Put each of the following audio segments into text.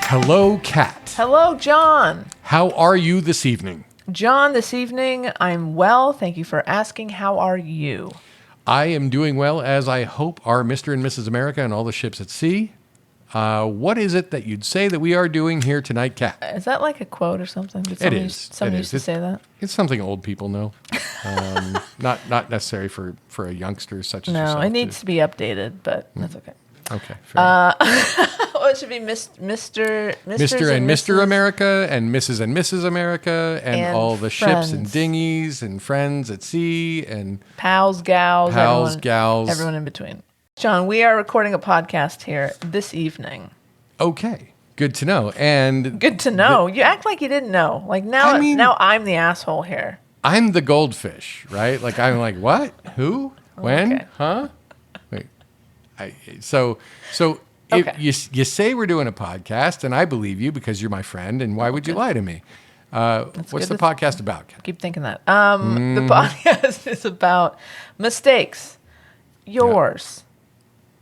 Hello, Kat. Hello, John. How are you this evening? John, this evening I'm well. Thank you for asking. How are you? I am doing well, as I hope are Mr. and Mrs. America and all the ships at sea. What is it that you'd say that we are doing here tonight, Kat? Is that like a quote or something? Did It is. Somebody used to say that? It's something old people know. Not necessary for a youngster such as No, yourself. it needs to be updated, but that's okay. Okay, fair enough. Oh, it should be Mr. Mr. and Mr. America and Mrs. and Mrs. America and all the ships and friends. dinghies and friends at sea and Pals, gals, everyone, gals. everyone in between. John, we are recording a podcast here this evening. Okay, good to know. And Good to know. You act like you didn't know. Like now, now I'm the asshole here. I'm the goldfish, right? Like I'm like, what? Who? When? Okay. Huh? Wait. So Okay. if you say we're doing a podcast, and I believe you because you're my friend, and why would you lie to me? What's good. the podcast about? Keep thinking that. The podcast is about mistakes. Yours,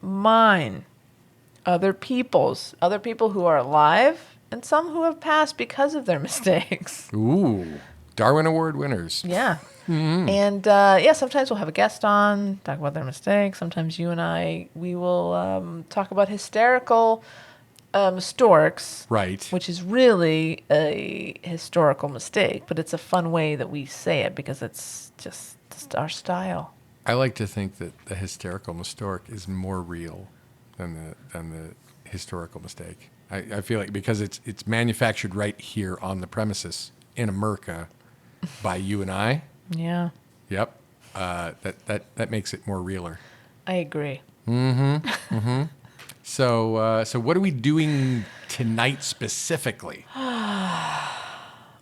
mine, other people who are alive, and some who have passed because of their mistakes. Ooh, Darwin Award winners. Yeah. And sometimes we'll have a guest on, talk about their mistakes. Sometimes you and I, we will talk about hysterical storks. Right. Which is really a historical mistake, but it's a fun way that we say it because it's just our style. I like to think that the hysterical mistake is more real than the historical mistake. I feel like because it's manufactured right here on the premises in America by you and I. Yeah, Yep. That makes it more realer. I agree. So what are we doing tonight specifically?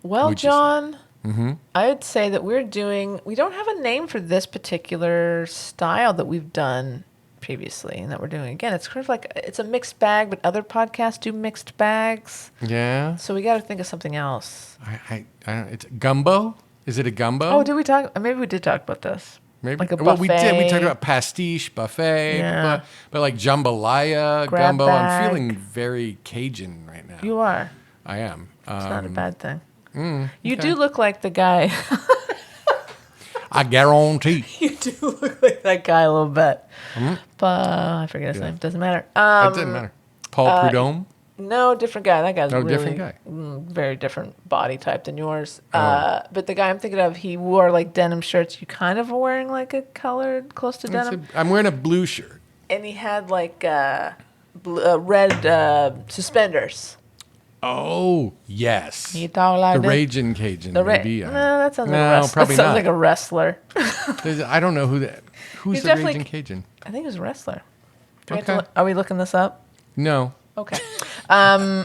Well, Would you say? John, I would say that we don't have a name for this particular style that we've done previously and that we're doing again. It's kind of like, it's a mixed bag, but other podcasts do mixed bags. Yeah. So we got to think of something else. I don't. It's gumbo. Is it a gumbo? Oh, did we talk? Maybe we did talk about this. Maybe. Like a Well, we did. We buffet. talked about pastiche, buffet, Yeah. but like jambalaya, Grab gumbo. bag. I'm feeling very Cajun right now. You are. I am. It's not a bad thing. You do look like the guy. I guarantee. You do look like that guy a little bit. But I forget his Yeah. name. Doesn't matter. It doesn't matter. Paul Prudhomme. No, different guy. That guy's Oh, really different guy. Very different body type than yours. But the guy I'm thinking of, he wore like denim shirts. You kind of are wearing like a colored, close to denim. I'm wearing a blue shirt. And he had like red suspenders. Oh yes. He talked like The this. Raging Cajun. Maybe. No, that sounds like No, a wrestler. probably That sounds not. like a wrestler. I don't know who's He's the definitely- Raging Cajun. I think he was a wrestler. Do we have Okay. to are we looking this up? No. Okay. I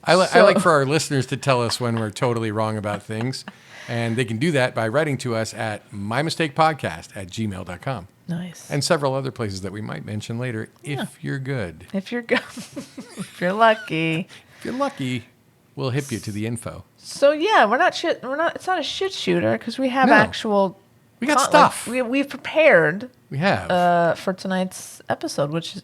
So- like for our listeners to tell us when we're totally wrong about things. And they can do that by writing to us at mymistakepodcast@gmail.com. Nice. And several other places that we might mention later if you're good. If you're if you're lucky. If you're lucky, we'll hip you to the info. So yeah, we're not. It's not a shit shooter because we have No. actual. We got stuff. We've prepared We have. for tonight's episode, which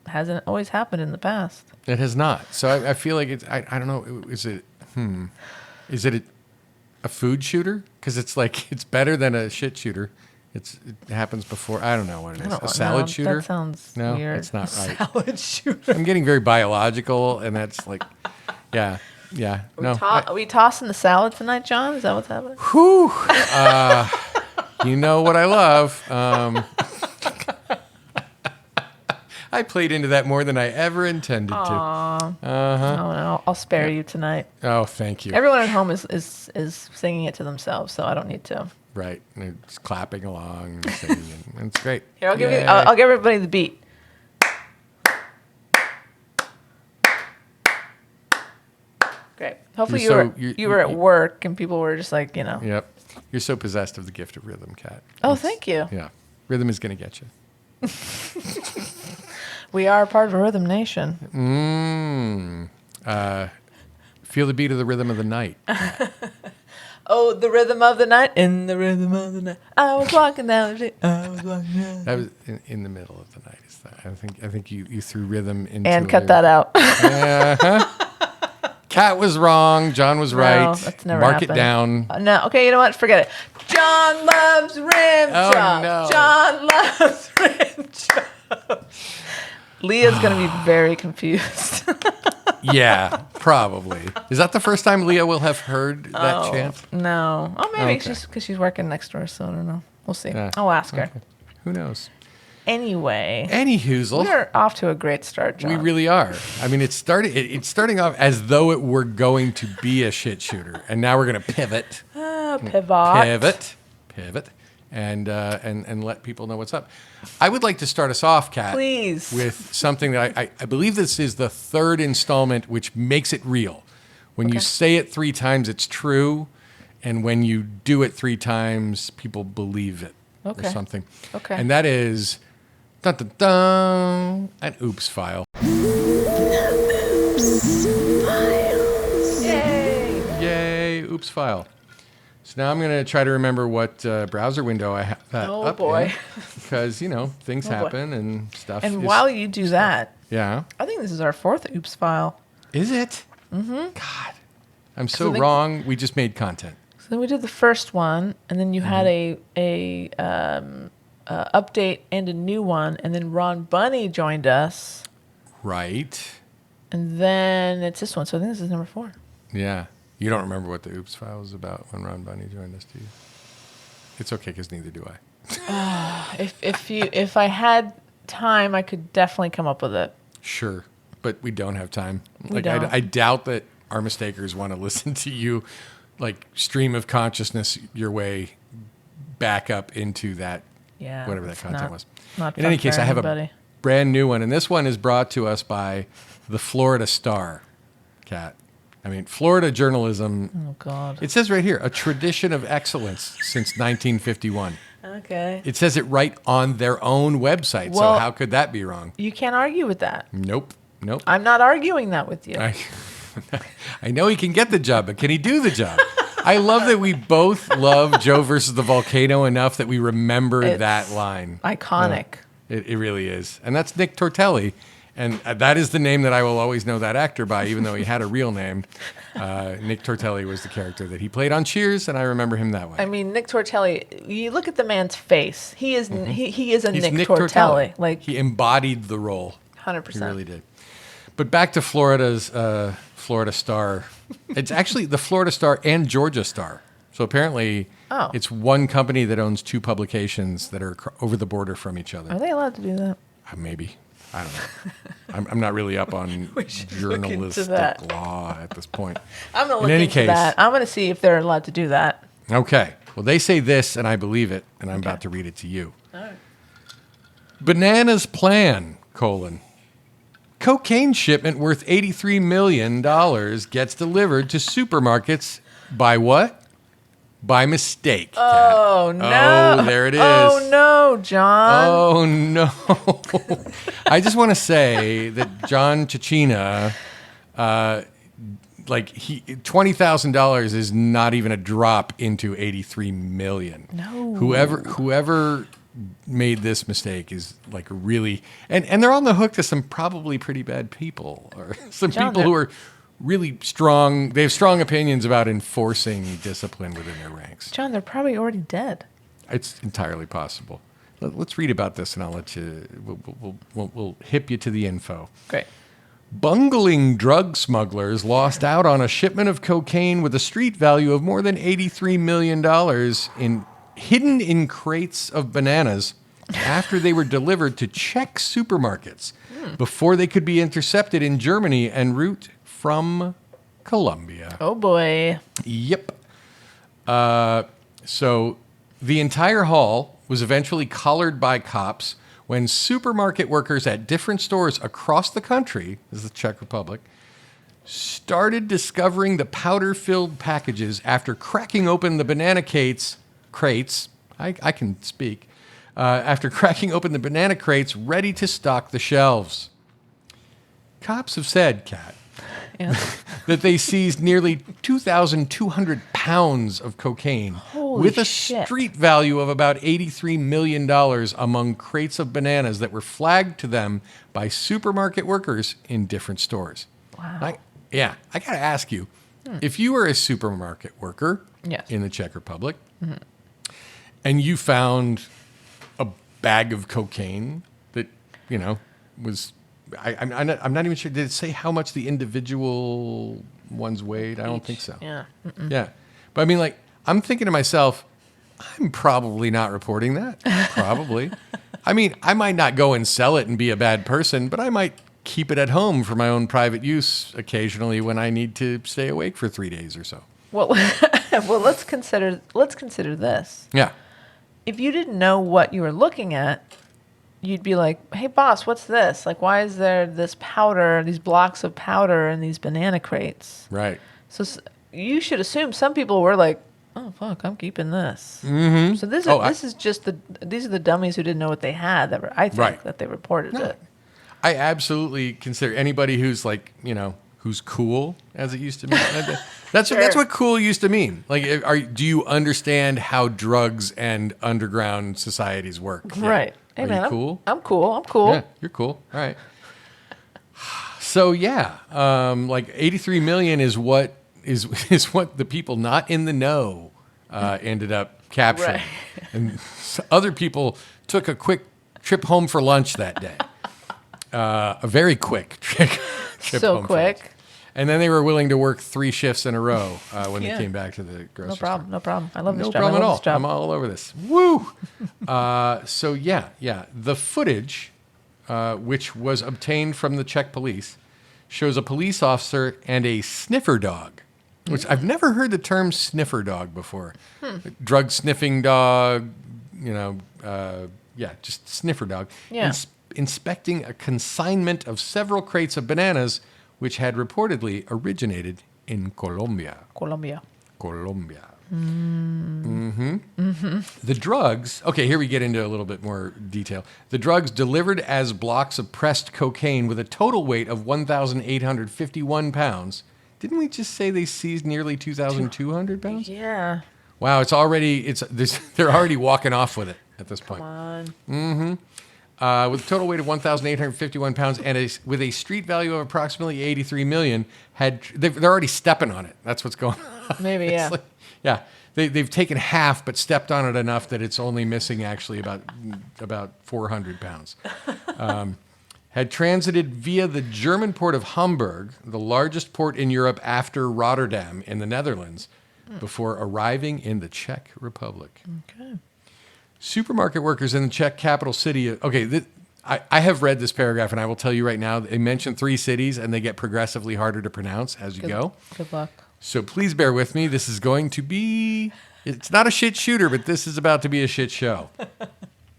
hasn't always happened in the past. It has not. So I feel like it's, I don't know, is it a food shooter? Because it's like, it's better than a shit shooter. It happens before, I don't know what it is. A salad shooter? That sounds No, weird. it's not right. Salad shooter. I'm getting very biological, and that's like, yeah. No. Are we tossing the salad tonight, John? Is that what's happening? Whew. You know what I love. I played into that more than I ever intended to. Oh, no, I'll spare you tonight. Oh, thank you. Everyone at home is singing it to themselves, so I don't need to. Right. And they're just clapping along and singing. And it's great. Here, I'll give Yay. you. I'll give everybody the beat. Great. Hopefully you were at work and people were just like, Yep. You're so possessed of the gift of rhythm, Kat. Oh, thank you. Yeah. Rhythm is going to get you. We are part of a rhythm nation. Feel the beat of the rhythm of the night. Oh, the rhythm of the night. In the rhythm of the night. I was walking down the street. I was walking down. That was in the middle of the night. Is that? I think you threw rhythm into And cut that out. Kat was wrong. John was right. That's never Mark happened. it down. No, okay, you know what? Forget it. John loves rim Oh, job. no. John loves rim job. Leah's going to be very confused. Yeah, probably. Is that the first time Leah will have heard that chant? No. Oh, maybe Okay. because she's working next door, so I don't know. We'll see. Yeah. I'll ask her. Who knows? Anyway, Any hoozle. we're off to a great start, John. We really are. I mean, it's starting off as though it were going to be a shit shooter, and now we're going to pivot, Pivot. and let people know what's up. I would like to start us off, Kat, Please. with something that I believe this is the third installment, which makes it real. When you Okay. say it 3 times, it's true, and when you do it 3 times, people believe it or Okay. something. Okay. And that is dun, dun, dun, an oops file. Yay. Yay, oops file. So now I'm going to try to remember what browser window I have that Oh, up boy. in, because, things Oh, boy. happen and stuff. And is- while you do that, Yeah. I think this is our 4th oops file. Is it? Mm-hmm. God. I'm so I think- wrong. We just made content. So then we did the first one, and then you had a update and a new one, and then Ron Bunny joined us, Right. and then it's this one. So I think this is number 4. Yeah. You don't remember what the oops file was about when Ron Bunny joined us, do you? It's okay, because neither do I. If I had time, I could definitely come up with it. Sure. But we don't have time. We don't. I doubt that our mistakers want to listen to you, stream of consciousness your way back up into that, Yeah, whatever that it's content not- was. Not In fun any case, for I have anybody. a brand new one, and this one is brought to us by the Florida Star, Kat. I mean, Florida journalism. Oh God. It says right here, a tradition of excellence since 1951. Okay. It says it right on their own website. Well- so how could that be wrong? You can't argue with that. Nope. I'm not arguing that with you. I know he can get the job, but can he do the job? I love that we both love Joe versus the volcano enough that we remember It's that line. iconic. Yeah, it really is. And that's Nick Tortelli. And that is the name that I will always know that actor by, even though he had a real name. Nick Tortelli was the character that he played on Cheers, and I remember him that way. I mean, Nick Tortelli. You look at the man's face. He is he is a He's Nick Tortelli. Like he embodied the role. 100%. He really did. But back to Florida's Florida Star. It's actually the Florida Star and Georgia Star. So apparently, it's one company that owns 2 publications that are over the border from each other. Are they allowed to do that? Maybe. I don't know. I'm not really up on should look into journalistic that. law at this point. I'm gonna look In any into case, that. I'm gonna see if they're allowed to do that. Okay. Well, they say this, and I believe it, and I'm about to read it to you. All right. Bananas plan, : cocaine shipment worth $83 million gets delivered to supermarkets by what? By mistake. Kat. Oh no! Oh, there it is. Oh no, John! Oh no! I just want to say that John Cecina, $20,000 is not even a drop into $83 million. No. Whoever made this mistake is really, and they're on the hook to some probably pretty bad people, or some John, people who are really strong. They have strong opinions about enforcing discipline within their ranks. John, they're probably already dead. It's entirely possible. Let's read about this, and I'll let you. We'll hip you to the info. Great. Bungling drug smugglers lost out on a shipment of cocaine with a street value of more than $83 million hidden in crates of bananas after they were delivered to Czech supermarkets before they could be intercepted in Germany en route from Colombia. Oh boy. Yep. So the entire haul was eventually collared by cops when supermarket workers at different stores across the country, this is the Czech Republic, started discovering the powder-filled packages after cracking open the banana crates. I can speak. After cracking open the banana crates ready to stock the shelves. Cops have said, Kat, Yeah. that they seized nearly 2,200 pounds of cocaine Holy with a shit. street value of about $83 million among crates of bananas that were flagged to them by supermarket workers in different stores. Wow. Yeah, I got to ask you, if you were a supermarket worker Yes. in the Czech Republic and you found a bag of cocaine that, was, I'm not even sure, did it say how much the individual ones weighed? I don't think so. Yeah. Yeah. But I mean, like, I'm thinking to myself, I'm probably not reporting that. Probably. I mean, I might not go and sell it and be a bad person, but I might keep it at home for my own private use occasionally when I need to stay awake for 3 days or so. Well, well, let's consider this. Yeah. If you didn't know what you were looking at, you'd be like, "Hey, boss, what's this? Like, why is there this powder, these blocks of powder in these banana crates?" Right. So you should assume some people were like, "Oh fuck, I'm keeping this." Mm-hmm. So this is just these are the dummies who didn't know what they had I think Right. that they reported it. I absolutely consider anybody who's like, who's cool, as it used to mean. That's what cool used to mean. Like, do you understand how drugs and underground societies work? Yeah. Right. Hey, Are man, you cool? I'm cool. I'm cool. Yeah, you're cool. All right. So yeah, like 83 million is what is what the people not in the know ended up capturing, Right. and other people took a quick trip home for lunch that day. A very quick trip So home for lunch. quick. And then they were willing to work 3 shifts in a row when Yeah. they came back to the grocery No store. problem. No problem. I love this No job. problem I at love all. this job. I'm all over this. Woo! So yeah. The footage, which was obtained from the Czech police, shows a police officer and a sniffer dog, which I've never heard the term sniffer dog before. Drug sniffing dog, just sniffer dog. Yeah. Inspecting a consignment of several crates of bananas, which had reportedly originated in Colombia. Colombia. The drugs, okay, here we get into a little bit more detail. The drugs delivered as blocks of pressed cocaine with a total weight of 1,851 pounds. Didn't we just say they seized nearly 2,200 pounds? Yeah. Wow, they're already walking off with it at this point. Come on. With a total weight of 1,851 pounds and with a street value of approximately 83 million, they're already stepping on it. That's what's going on. Maybe, It's yeah. like- yeah. They've taken half, but stepped on it enough that it's only missing actually about 400 pounds. Had transited via the German port of Hamburg, the largest port in Europe after Rotterdam in the Netherlands, before arriving in the Czech Republic. Okay. Supermarket workers in the Czech capital city. Okay, I have read this paragraph, and I will tell you right now, they mention 3 cities, and they get progressively harder to pronounce as you go. Good luck. So please bear with me. This is going to be, it's not a shit shooter, but this is about to be a shit show.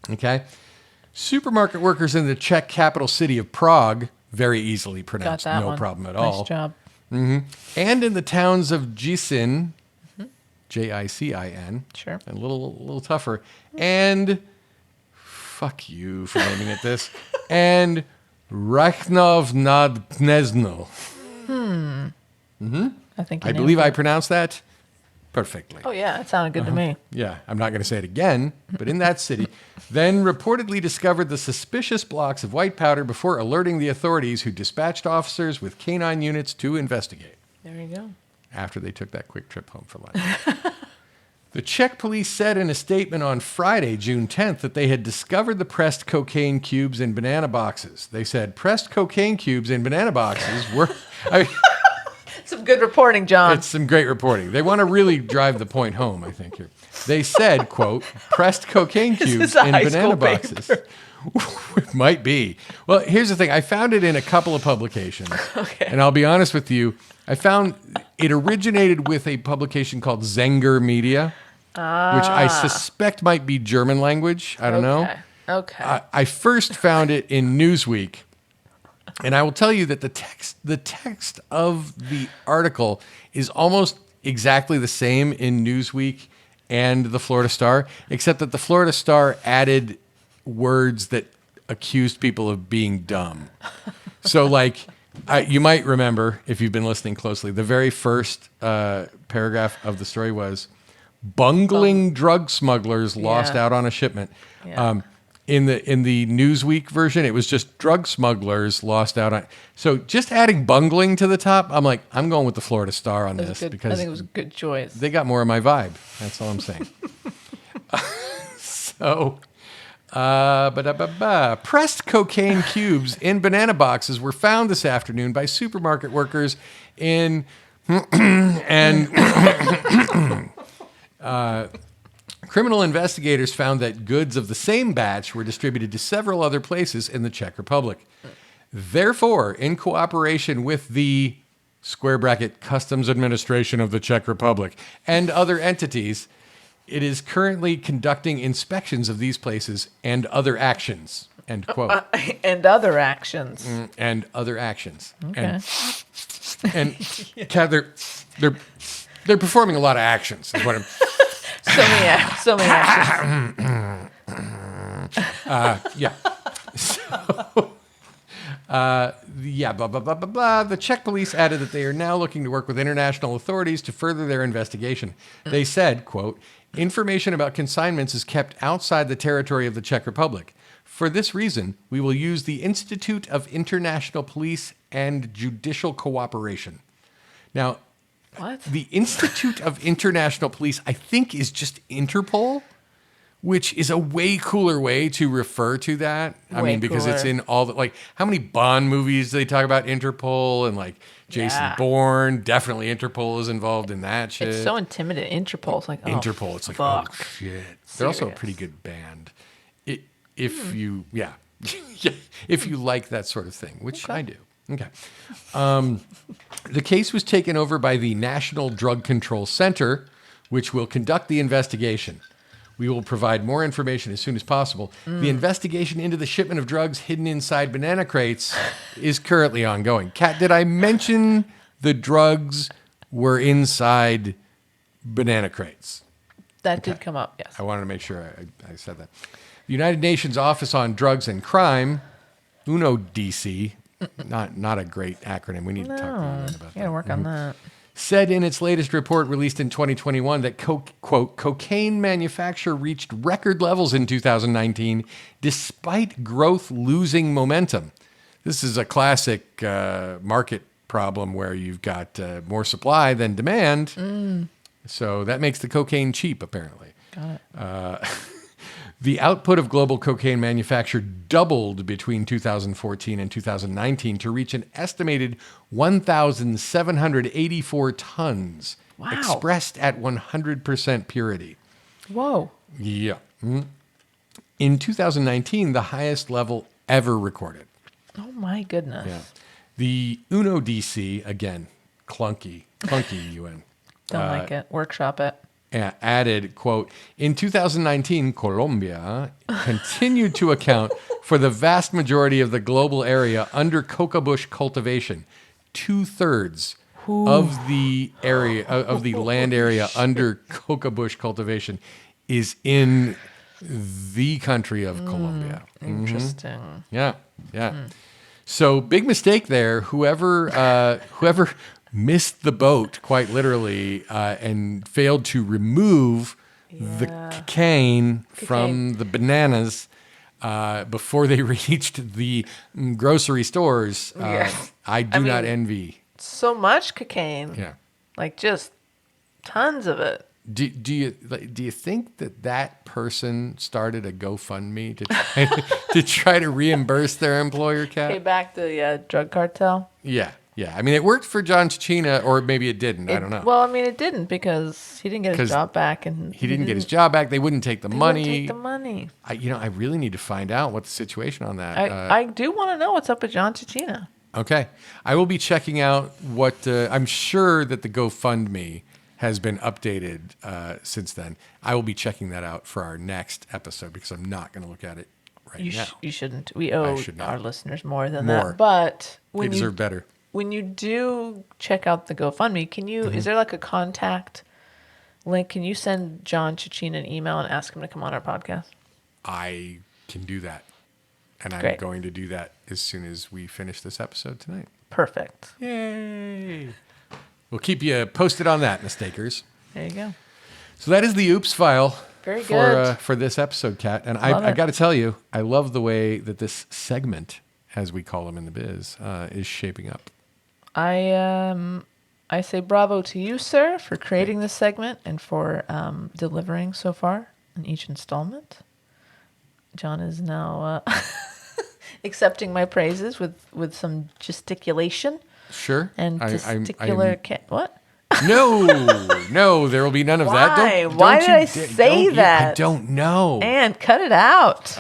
Okay? Supermarket workers in the Czech capital city of Prague, very easily Got pronounced, that no one. problem at all. Nice job. And in the towns of Jičín, Jicin, Sure. and a little tougher, and fuck you for naming it this, and Rachnov nad Gnezdno. I think you I nailed believe it. I pronounced that perfectly. Oh yeah, it sounded good to me. Yeah, I'm not going to say it again, but in that city, then reportedly discovered the suspicious blocks of white powder before alerting the authorities, who dispatched officers with canine units to investigate There you go. after they took that quick trip home for lunch. The Czech police said in a statement on Friday, June 10th, that they had discovered the pressed cocaine cubes in banana boxes. They said pressed cocaine cubes in banana boxes were... Some good reporting, John. It's some great reporting. They want to really drive the point home, I think, here. They said, quote, pressed cocaine This cubes is a in high banana school boxes. It might be. Well, here's the thing. I found it in a couple of publications. Okay. And I'll be honest with you. I found it originated with a publication called Zenger Media, which I suspect might be German language. I don't know. Okay. I first found it in Newsweek, and I will tell you that the text of the article is almost exactly the same in Newsweek and the Florida Star, except that the Florida Star added words that accused people of being dumb. So, like, you might remember, if you've been listening closely, the very first paragraph of the story was, bungling drug smugglers lost Yeah. out on a shipment. Yeah. in the Newsweek version, it was just drug smugglers lost out on. So just adding bungling to the top, I'm like, I'm going with the Florida Star on It was this good. I because think it was a good choice. they got more of my vibe. That's all I'm saying. So, pressed cocaine cubes in banana boxes were found this afternoon by supermarket workers in and criminal investigators found that goods of the same batch were distributed to several other places in the Czech Republic. Therefore, in cooperation with the square bracket Customs Administration of the Czech Republic and other entities, it is currently conducting inspections of these places and other actions. End quote. And other actions. And other actions. Okay. And Kat, they're performing a lot of actions. Is what I'm. So many actions. Yeah. So, blah, blah, blah, blah, blah. The Czech police added that they are now looking to work with international authorities to further their investigation. They said, quote, information about consignments is kept outside the territory of the Czech Republic. For this reason, we will use the Institute of International Police and Judicial Cooperation. Now, What? the Institute of International Police, I think, is just Interpol, which is a way cooler way to refer to that. I Way mean, because it's cooler. in all the, like, how many Bond movies do they talk about Interpol and, like, Jason Yeah. Bourne? Definitely Interpol is involved in that shit. It's so intimidating. Interpol's like, oh, Interpol, it's like, fuck. oh, shit. They're also a Serious. pretty good band. If you, yeah. Yeah, if you like that sort of thing, which I do. Okay. The case was taken over by the National Drug Control Center, which will conduct the investigation. We will provide more information as soon as possible. The investigation into the shipment of drugs hidden inside banana crates is currently ongoing. Kat, did I mention the drugs were inside banana crates? That did come up, yes. I wanted to make sure I said that. The United Nations Office on Drugs and Crime, UNODC, not a great acronym. We need to talk to Ryan about that. You gotta work on that. Said in its latest report released in 2021 that, quote, cocaine manufacture reached record levels in 2019 despite growth losing momentum. This is a classic market problem where you've got more supply than demand. So that makes the cocaine cheap, apparently. Got it. The output of global cocaine manufacture doubled between 2014 and 2019 to reach an estimated 1,784 tons, Wow. expressed at 100% purity. Whoa. Yeah. In 2019, the highest level ever recorded. Oh my goodness. Yeah. The UNODC, again, clunky UN. Don't like it. Workshop it. Added, quote, in 2019, Colombia continued to account for the vast majority of the global area under coca bush cultivation. 2/3 of the area of the land area under coca bush cultivation is in the country of Colombia. Interesting. Yeah, yeah. So big mistake there. Whoever missed the boat, quite literally, and failed to remove the cocaine from the bananas before they reached the grocery stores. Yes. I do not mean- envy. So much cocaine. Yeah. Like just tons of it. Do you think that person started a GoFundMe to try to reimburse their employer, Pay Kat? back the drug cartel. Yeah. I mean, it worked for John Chichina, or maybe it didn't. I don't know. Well, I mean, it didn't because he didn't get 'Cause his job back, and He didn't get his job back. They wouldn't take the They wouldn't money. Take the money. I really need to find out what the situation on that. I do want to know what's up with John Chichina. Okay. I will be checking out what I'm sure that the GoFundMe has been updated since then. I will be checking that out for our next episode because I'm not going to look at it right now. You shouldn't. We owe should not. our listeners more than More. that. But They when deserve you better. when you do check out the GoFundMe, can you? Mm-hmm. Is there like a contact link? Can you send John Chichina an email and ask him to come on our podcast? I can do that. And I'm Great. going to do that as soon as we finish this episode tonight. Perfect. Yay. We'll keep you posted on that, mistakers. There you go. So that is the Oops file. Very good. for this episode, Kat. And Love I it. got to tell you, I love the way that this segment, as we call them in the biz, is shaping up. I say bravo to you, sir, for creating this segment and for delivering so far in each installment. John is now accepting my praises with some gesticulation Sure. and I'm- testicular. What? No, there will be none of that. Why? Don't Why you did I da- say don't you- I that? don't know. And cut it out.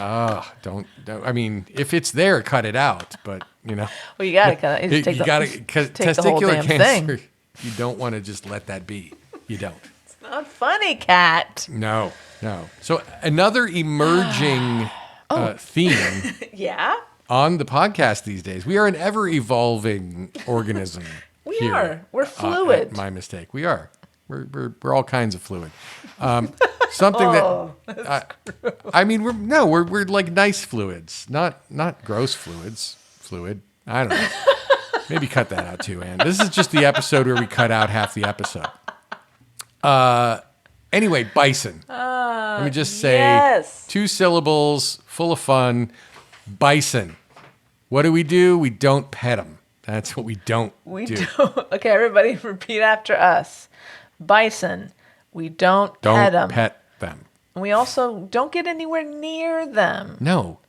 Don't. I mean, if it's there, cut it out. But Well, you gotta cut it. you Just take the, gotta just because take the whole testicular damn cancer. thing. You don't want to just let that be. You don't. Not funny, cat. No. So another emerging theme Yeah. on the podcast these days. We are an ever evolving organism. We here are. We're at fluid. My mistake. We are. We're all kinds of fluid. Something that I mean we're like nice fluids, not gross fluids. Fluid. I don't know. Maybe cut that out too, Ann. This is just the episode where we cut out half the episode. Anyway, bison. Let me just say yes. 2 syllables, full of fun. Bison. What do? We don't pet them. That's what we don't We do. don't. Okay, everybody, repeat after us. Bison. We don't Don't pet them. pet them. We also don't get anywhere near them. No,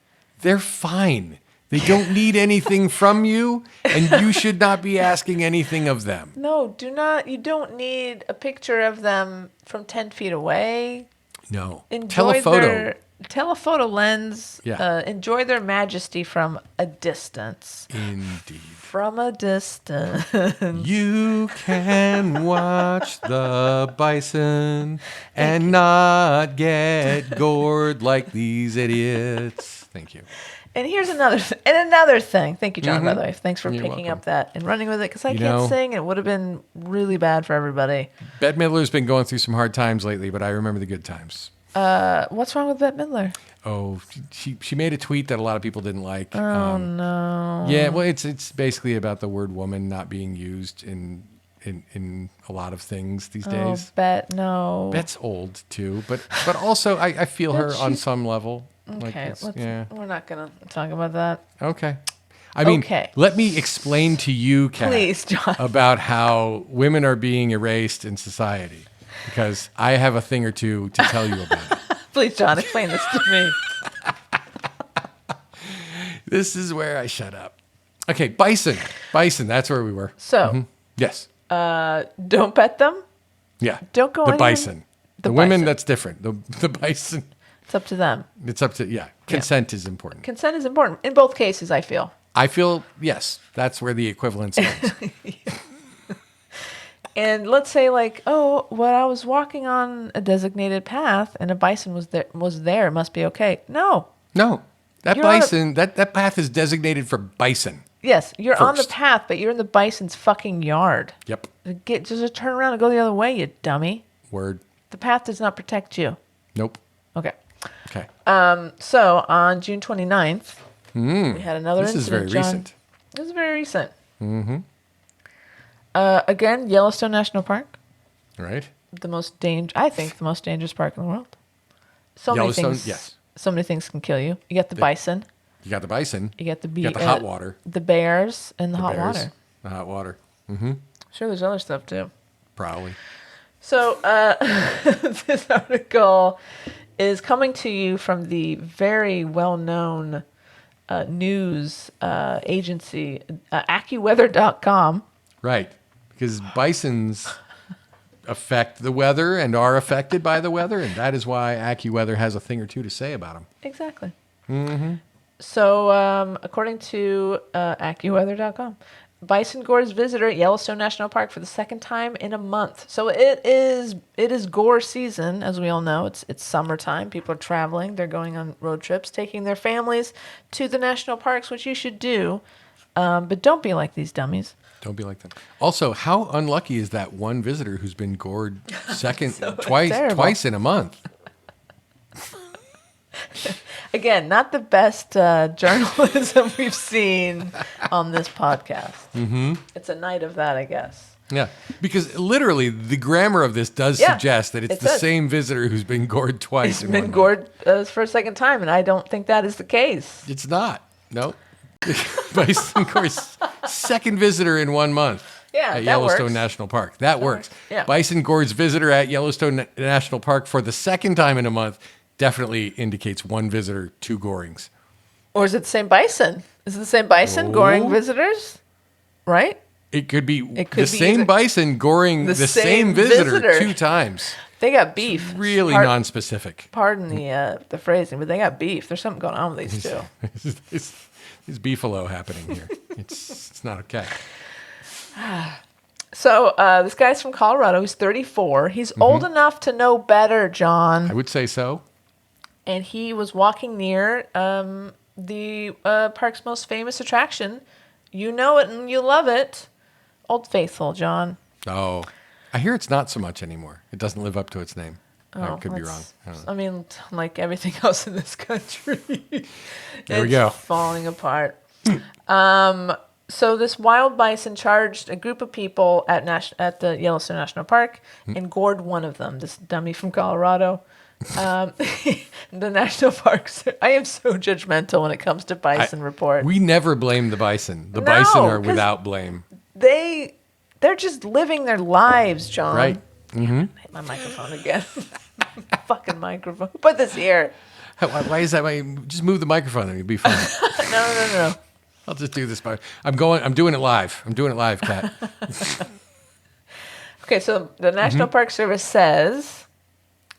they're fine. They don't need anything from you, and you should not be asking anything of them. No, do not. You don't need a picture of them from 10 feet away. No. Enjoy Telephoto. their telephoto lens. Yeah. Enjoy their majesty from a distance. Indeed. From a distance. You can watch the bison and not get gored like these idiots. Thank you. And here's another thing. Thank you, John, by the way. Thanks for You're picking welcome. up that and running with it because I You can't know- sing. It would have been really bad for everybody. Bette Midler's been going through some hard times lately, but I remember the good times. What's wrong with Bette Midler? Oh, she made a tweet that a lot of people didn't like. Oh, no. Yeah, well, it's basically about the word woman not being used in a lot of things these days. Oh, Bette, no. Bette's old too, but also I feel her But on she's- some level. Like Okay, it's- yeah. we're not going to talk about that. Okay. I mean, Okay. let me explain to you, Kat, Please, John. about how women are being erased in society, because I have a thing or two to tell you about it. Please, John, explain this to me. This is where I shut up. Okay, bison. That's where we were. So, Yes. don't pet them. Yeah. Don't go The anywhere- bison. The The women, bison. that's different. The bison, It's up to them. it's up to, yeah. Consent is important. Consent is important in both cases, I feel. I feel, yes, that's where the equivalence is. And let's say like, oh, well, I was walking on a designated path and a bison was there. It must be okay. No. No, that You're on a- bison, that path is designated for bison. Yes, you're on the First. path, but you're in the bison's fucking yard. Yep. Just turn around and go the other way, you dummy. Word. The path does not protect you. Nope. Okay. Okay. So on June 29th, we had another This is incident. very John. recent. It was very recent. Mm-hmm. Again, Yellowstone National Park, Right? I think the most dangerous park in the world. So many Yellowstone, things. yes. So many things can kill you. You got the bison. You got the bison. You got the You got the hot water. the bears, and the hot bears, water. The hot water. Sure, there's other stuff too. Probably. So this article is coming to you from the very well-known news agency, AccuWeather.com. Right. Because bisons affect the weather and are affected by the weather, and that is why AccuWeather has a thing or two to say about them. Exactly. So, according to AccuWeather.com, bison gores visitor at Yellowstone National Park for the second time in a month. So it is gore season, as we all know. It's summertime. People are traveling. They're going on road trips, taking their families to the national parks, which you should do. But don't be like these dummies. Don't be like that. Also, how unlucky is that one visitor who's been gored terrible. twice in a month? Again, not the best journalism we've seen on this podcast. Mm-hmm. It's a night of that, I guess. Yeah, because literally the grammar of this does Yeah, suggest that it's it the says. same visitor who's been gored twice. He's in been 1 month. gored for a second time, and I don't think that is the case. It's not. Nope. Bison gores second visitor in 1 month. Yeah, at that Yellowstone works. National Park. That works. works. Yeah. Bison gores visitor at Yellowstone National Park for the second time in a month definitely indicates one visitor, 2 gorings. Or is it the same bison? Is it the same bison goring Oh. visitors? Right? It could be could the be same either- bison goring the same same visitor visitor. 2 times. They got beef. Really Par- non-specific. Pardon the phrasing, but they got beef. There's something going on with these two. There's beefalo happening here. It's not okay. So this guy's from Colorado. He's 34. He's old enough to know better, John. I would say so. And he was walking near the park's most famous attraction. You know it and you love it. Old Faithful, John. Oh, I hear it's not so much anymore. It doesn't live up to its name. I could be wrong. I don't know. I mean, like everything else in this country. There we it's go. falling apart. So this wild bison charged a group of people at the Yellowstone National Park and gored one of them, this dummy from Colorado. The national parks. I am so judgmental when it comes to bison report. We never blame the bison. The No, bison are 'cause without blame. They're just living their lives, John. Right. I hit my microphone again. Fucking microphone. Put this here. Why is that? Just move the microphone and it'll be fine. No. I'll just do this. I'm doing it live. I'm doing it live, Kat. Okay, so the National Park Service says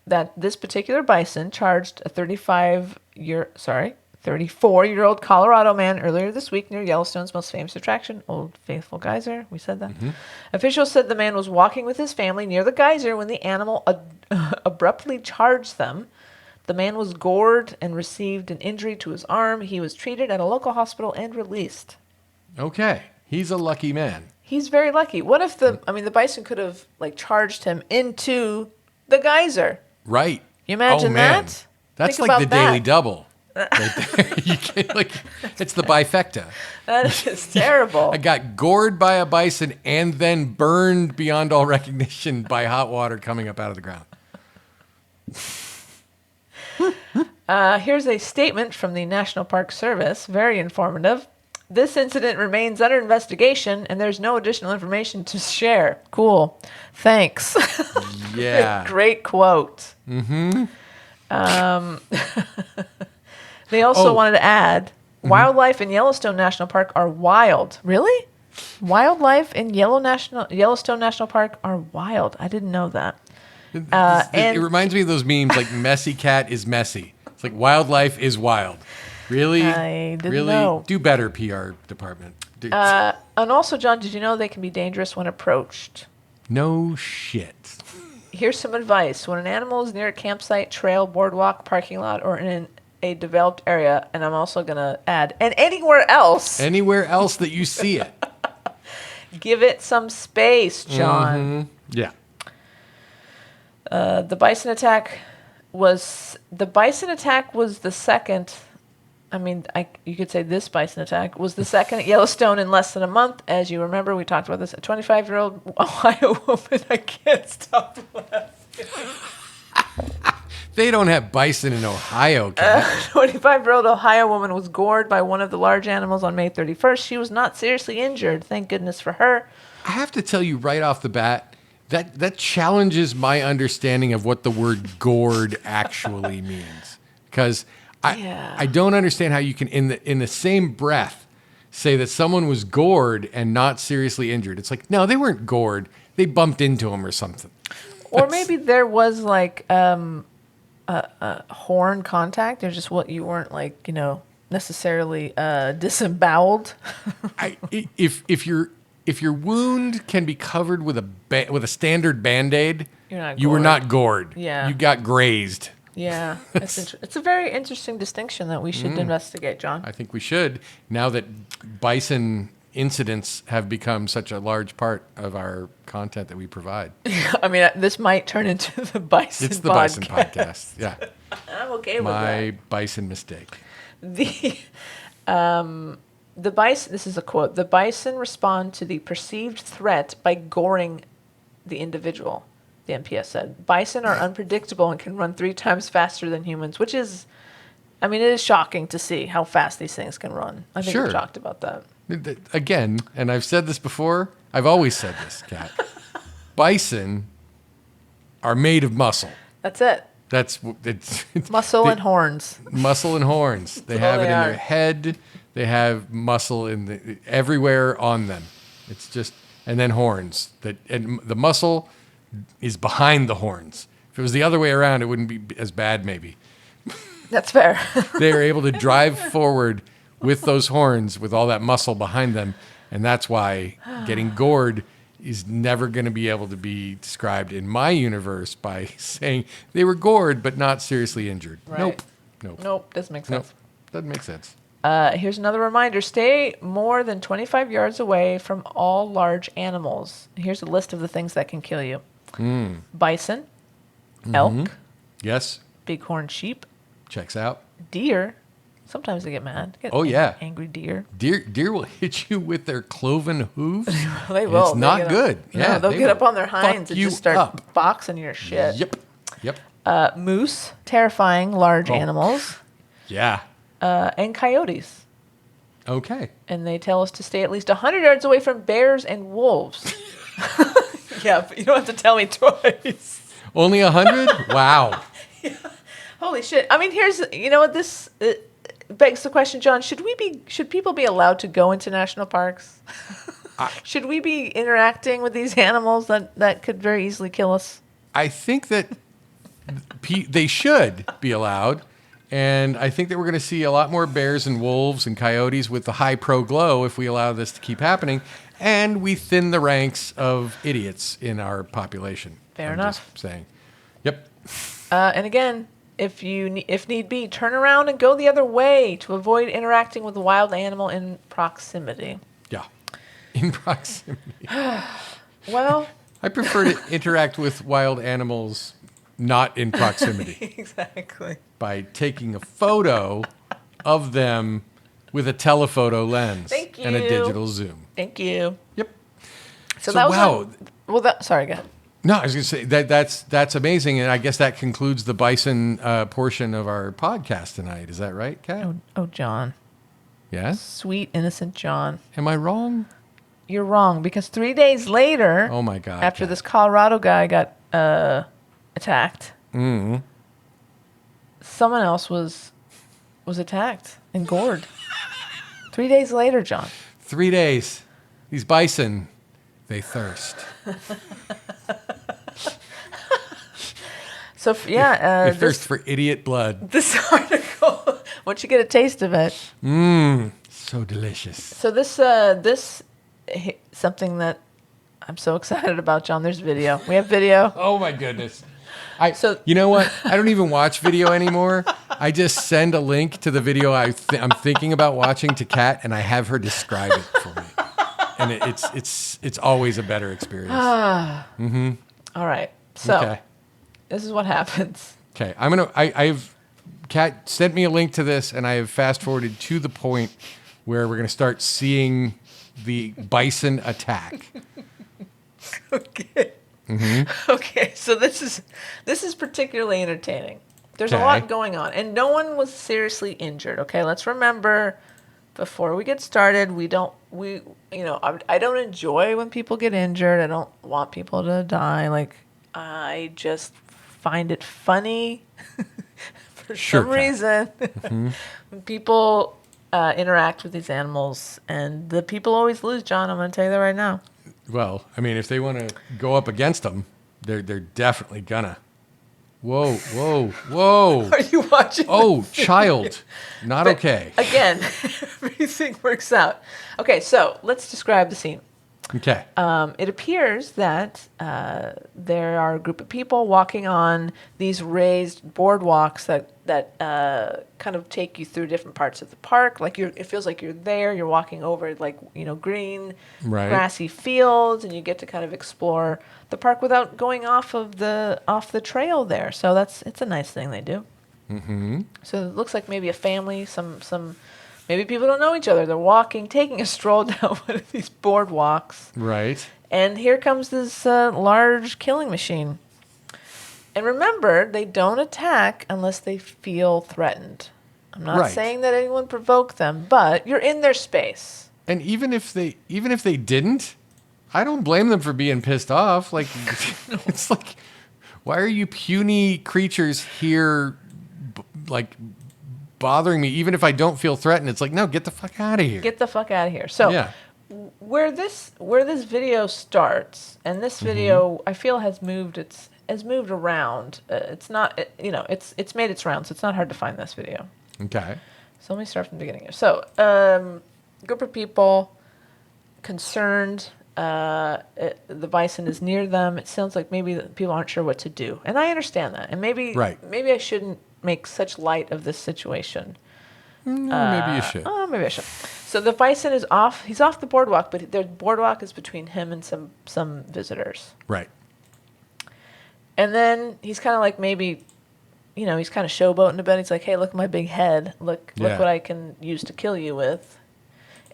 that this particular bison charged a 34-year-old Colorado man earlier this week near Yellowstone's most famous attraction, Old Faithful Geyser. We said that. Officials said the man was walking with his family near the geyser when the animal abruptly charged them. The man was gored and received an injury to his arm. He was treated at a local hospital and released. Okay. He's a lucky man. He's very lucky. What if the bison could have charged him into the geyser? Right. You imagine oh, man. that? That's Think like the about that. Daily Double. Right there. You can't, it's the bifecta. That is terrible. I got gored by a bison and then burned beyond all recognition by hot water coming up out of the ground. Here's a statement from the National Park Service, very informative. This incident remains under investigation, and there's no additional information to share. Cool. Thanks. Yeah. Great quote. They also wanted to add, wildlife in Yellowstone National Park are wild. Really? Wildlife in Yellowstone National Park are wild. I didn't know that. It reminds me of those memes like messy cat is messy. It's like wildlife is wild. Really? I didn't really? know. Do better, PR department. And also, John, did you know they can be dangerous when approached? No shit. Here's some advice. When an animal is near a campsite, trail, boardwalk, parking lot, or in a developed area, and I'm also going to add, and anywhere else, Anywhere else that you see it. give it some space, John. Yeah. The bison attack was the second. You could say this bison attack was the second at Yellowstone in less than a month. As you remember, we talked about this. A 25-year-old Ohio woman. I can't stop laughing. They don't have bison in Ohio, Kat. 25-year-old Ohio woman was gored by one of the large animals on May 31st. She was not seriously injured. Thank goodness for her. I have to tell you right off the bat, that challenges my understanding of what the word gored actually means. Because I don't understand how you can, in the same breath, say that someone was gored and not seriously injured. It's like, no, they weren't gored. They bumped into him or something. Or maybe there was horn contact. There's just what you weren't necessarily disemboweled. If your wound can be covered with a standard Band-Aid, You're not you were gored. not gored. Yeah. You got grazed. Yeah, it's a very interesting distinction that we should investigate, John. I think we should, now that bison incidents have become such a large part of our content that we provide. This might turn into the bison. It's the Bison Podcast. Yeah. I'm okay with My that. bison mistake. The bison, this is a quote, the bison respond to the perceived threat by goring the individual, the NPS said. Bison are unpredictable and can run 3 times faster than humans, which is, I mean, it is shocking to see how fast these things can run. I think Sure. we talked about that. Again, and I've said this before, I've always said this, Kat. Bison are made of muscle. That's it. It's Muscle and horns. muscle and horns. They all have it they in are. their head. They have muscle everywhere on them. It's just, and then horns. And the muscle is behind the horns. If it was the other way around, it wouldn't be as bad. Maybe That's fair. they are able to drive forward with those horns, with all that muscle behind them, and that's why getting gored is never going to be able to be described in my universe by saying they were gored but not seriously injured. Right. Nope. Nope, doesn't make Nope. sense. Doesn't make sense. Here's another reminder. Stay more than 25 yards away from all large animals. Here's a list of the things that can kill you. Bison, elk, Yes. bighorn sheep, Checks out. deer. Sometimes they get mad. Get Oh, yeah. Angry deer. Deer will hit you with their cloven hooves. They and will. It's They not get good. No, Yeah, they'll they get will up on their fuck hinds and you just start up. boxing your shit. Yep. Moose, terrifying large Oh. animals, Yeah. and coyotes. Okay. And they tell us to stay at least 100 yards away from bears and wolves. Yeah, but you don't have to tell me twice. Only 100? Wow. Holy shit. I mean, here's, you know what, this begs the question, John, should people be allowed to go into national parks? Should we be interacting with these animals that could very easily kill us? I think that they should be allowed. And I think that we're going to see a lot more bears and wolves and coyotes with the high pro glow if we allow this to keep happening. And we thin the ranks of idiots in our population. Fair I'm enough. Just saying. Yep. And again, if need be, turn around and go the other way to avoid interacting with a wild animal in proximity. Yeah. In proximity. Well, I prefer to interact with wild animals not in proximity exactly. by taking a photo of them with a telephoto lens Thank and a you. digital zoom. Thank you. Yep. So So, that was wow. Sorry, go ahead. No, I was going to say that's amazing, and I guess that concludes the bison portion of our podcast tonight. Is that right, Kat? Oh, John. Yes. Sweet, innocent John. Am I wrong? You're wrong, because 3 days later, Oh my God. after Kat. this Colorado guy got attacked, someone else was attacked and gored. 3 days later, John. 3 days. These bison, they thirst. So, They thirst for idiot blood. this article, once you get a taste of it. So delicious. So something that I'm so excited about, John. There's video. We have video. Oh my goodness. So- You know what? I don't even watch video anymore. I just send a link to the video I'm thinking about watching to Kat, and I have her describe it for me. And it's always a better experience. All right. So Okay. this is what happens. Okay. I've Kat sent me a link to this, and I have fast forwarded to the point where we're going to start seeing the bison attack. Okay. Okay. So this is particularly entertaining. There's a Okay. lot going on, and no one was seriously injured. Okay. Let's remember, before we get started, I don't enjoy when people get injured. I don't want people to die. Like, I just find it funny for Sure, some Kat. reason when people interact with these animals, and the people always lose, John. I'm going to tell you that right now. Well, I mean, if they want to go up against them, they're definitely gonna. Whoa. Are you watching? Oh, child. Not okay. Again, everything works out. Okay, so let's describe the scene. Okay. It appears that there are a group of people walking on these raised boardwalks that kind of take you through different parts of the park. Like it feels like you're there. You're walking over green, Right. grassy fields, and you get to kind of explore the park without going off the trail there. So it's a nice thing they do. Mm-hmm. So it looks like maybe a family, some Maybe people don't know each other. They're walking, taking a stroll down one of these boardwalks. Right. And here comes this large killing machine. And remember, they don't attack unless they feel threatened. I'm not Right. saying that anyone provoked them, but you're in their space. And even if they didn't, I don't blame them for being pissed off. Like, it's like, why are you puny creatures here, like, bothering me? Even if I don't feel threatened, it's like, no, get the fuck out of here. Get the fuck out of here. So Yeah. where this video starts, and this video I feel has moved around. It's not it's made its rounds. So it's not hard to find this video. Okay. So let me start from the beginning here. So group of people concerned. The bison is near them. It sounds like maybe the people aren't sure what to do, and I understand that. And maybe I shouldn't make such light of this situation. Maybe you should. Oh, maybe I should. So the bison is off. He's off the boardwalk, but the boardwalk is between him and some visitors. Right. And then he's kind of like maybe, he's kind of showboating a bit. He's like, "Hey, look at my big head. Look Yeah. what I can use to kill you with."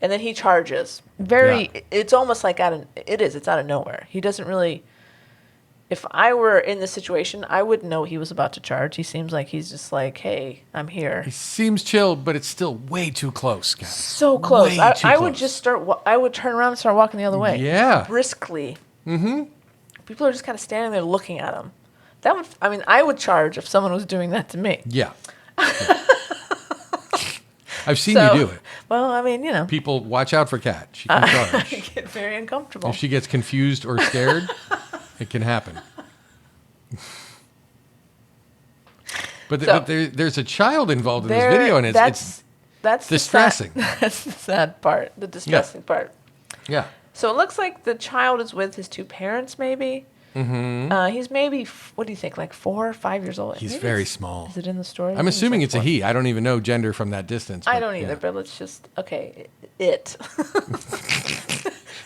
And then he charges. Yeah. It's almost like it's out of nowhere. He doesn't really. If I were in this situation, I wouldn't know he was about to charge. He seems like he's just like, "Hey, I'm here." He seems chill, but it's still way too close, guys. So close. Way too I would close. just I would turn around and start walking the other way. Yeah. Briskly. Mm-hmm. People are just kind of standing there looking at him. I would charge if someone was doing that to me. Yeah. I've seen So, you do it. Well, People, watch out for Kat. She can I charge. get very uncomfortable. If she gets confused or scared, it can happen. But, So- but there's a child involved in this video, and it's that's distressing. That's the sad part, the distressing part. yeah. So it looks like the child is with his two parents, maybe. Mm-hmm. He's maybe, what do you think, like 4 or 5 years old? He's Maybe very it's- small. Is it in the story? I'm assuming it's a he. he. I don't even know gender from that distance. I but, don't either, yeah. but let's just, okay, it.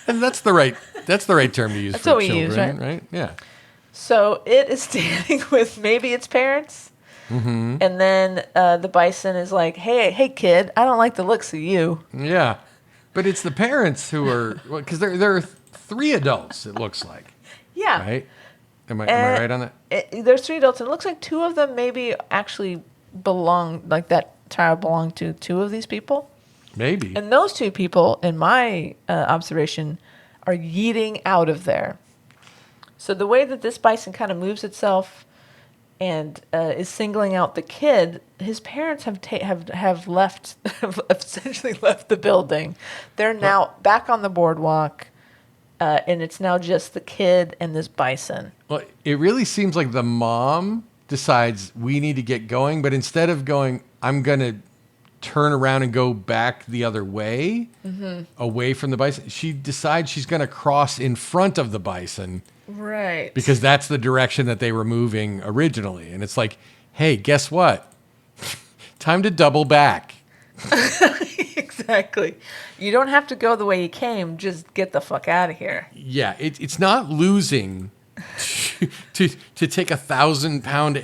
And that's the right term to use That's for what we children, use, right? right? Yeah. So it is standing with maybe its parents. Mm-hmm. And then the bison is like, hey, kid, I don't like the looks of you. Yeah. But it's the parents who are, because there are 3 adults, it looks like, Yeah. right? Am I right on that? There's 3 adults, and it looks like 2 of them maybe actually belong, like that child belonged to 2 of these people. Maybe. And those 2 people, in my observation, are yeeting out of there. So the way that this bison kind of moves itself and is singling out the kid, his parents have left, have essentially left the building. They're now back on the boardwalk, and it's now just the kid and this bison. Well, it really seems like the mom decides we need to get going, but instead of going, I'm going to turn around and go back the other way, away from the bison, she decides she's going to cross in front of the bison Right. because that's the direction that they were moving originally. And it's like, hey, guess what? Time to double back. Exactly. You don't have to go the way you came. Just get the fuck out of here. Yeah, it's not losing to take 1,000-pound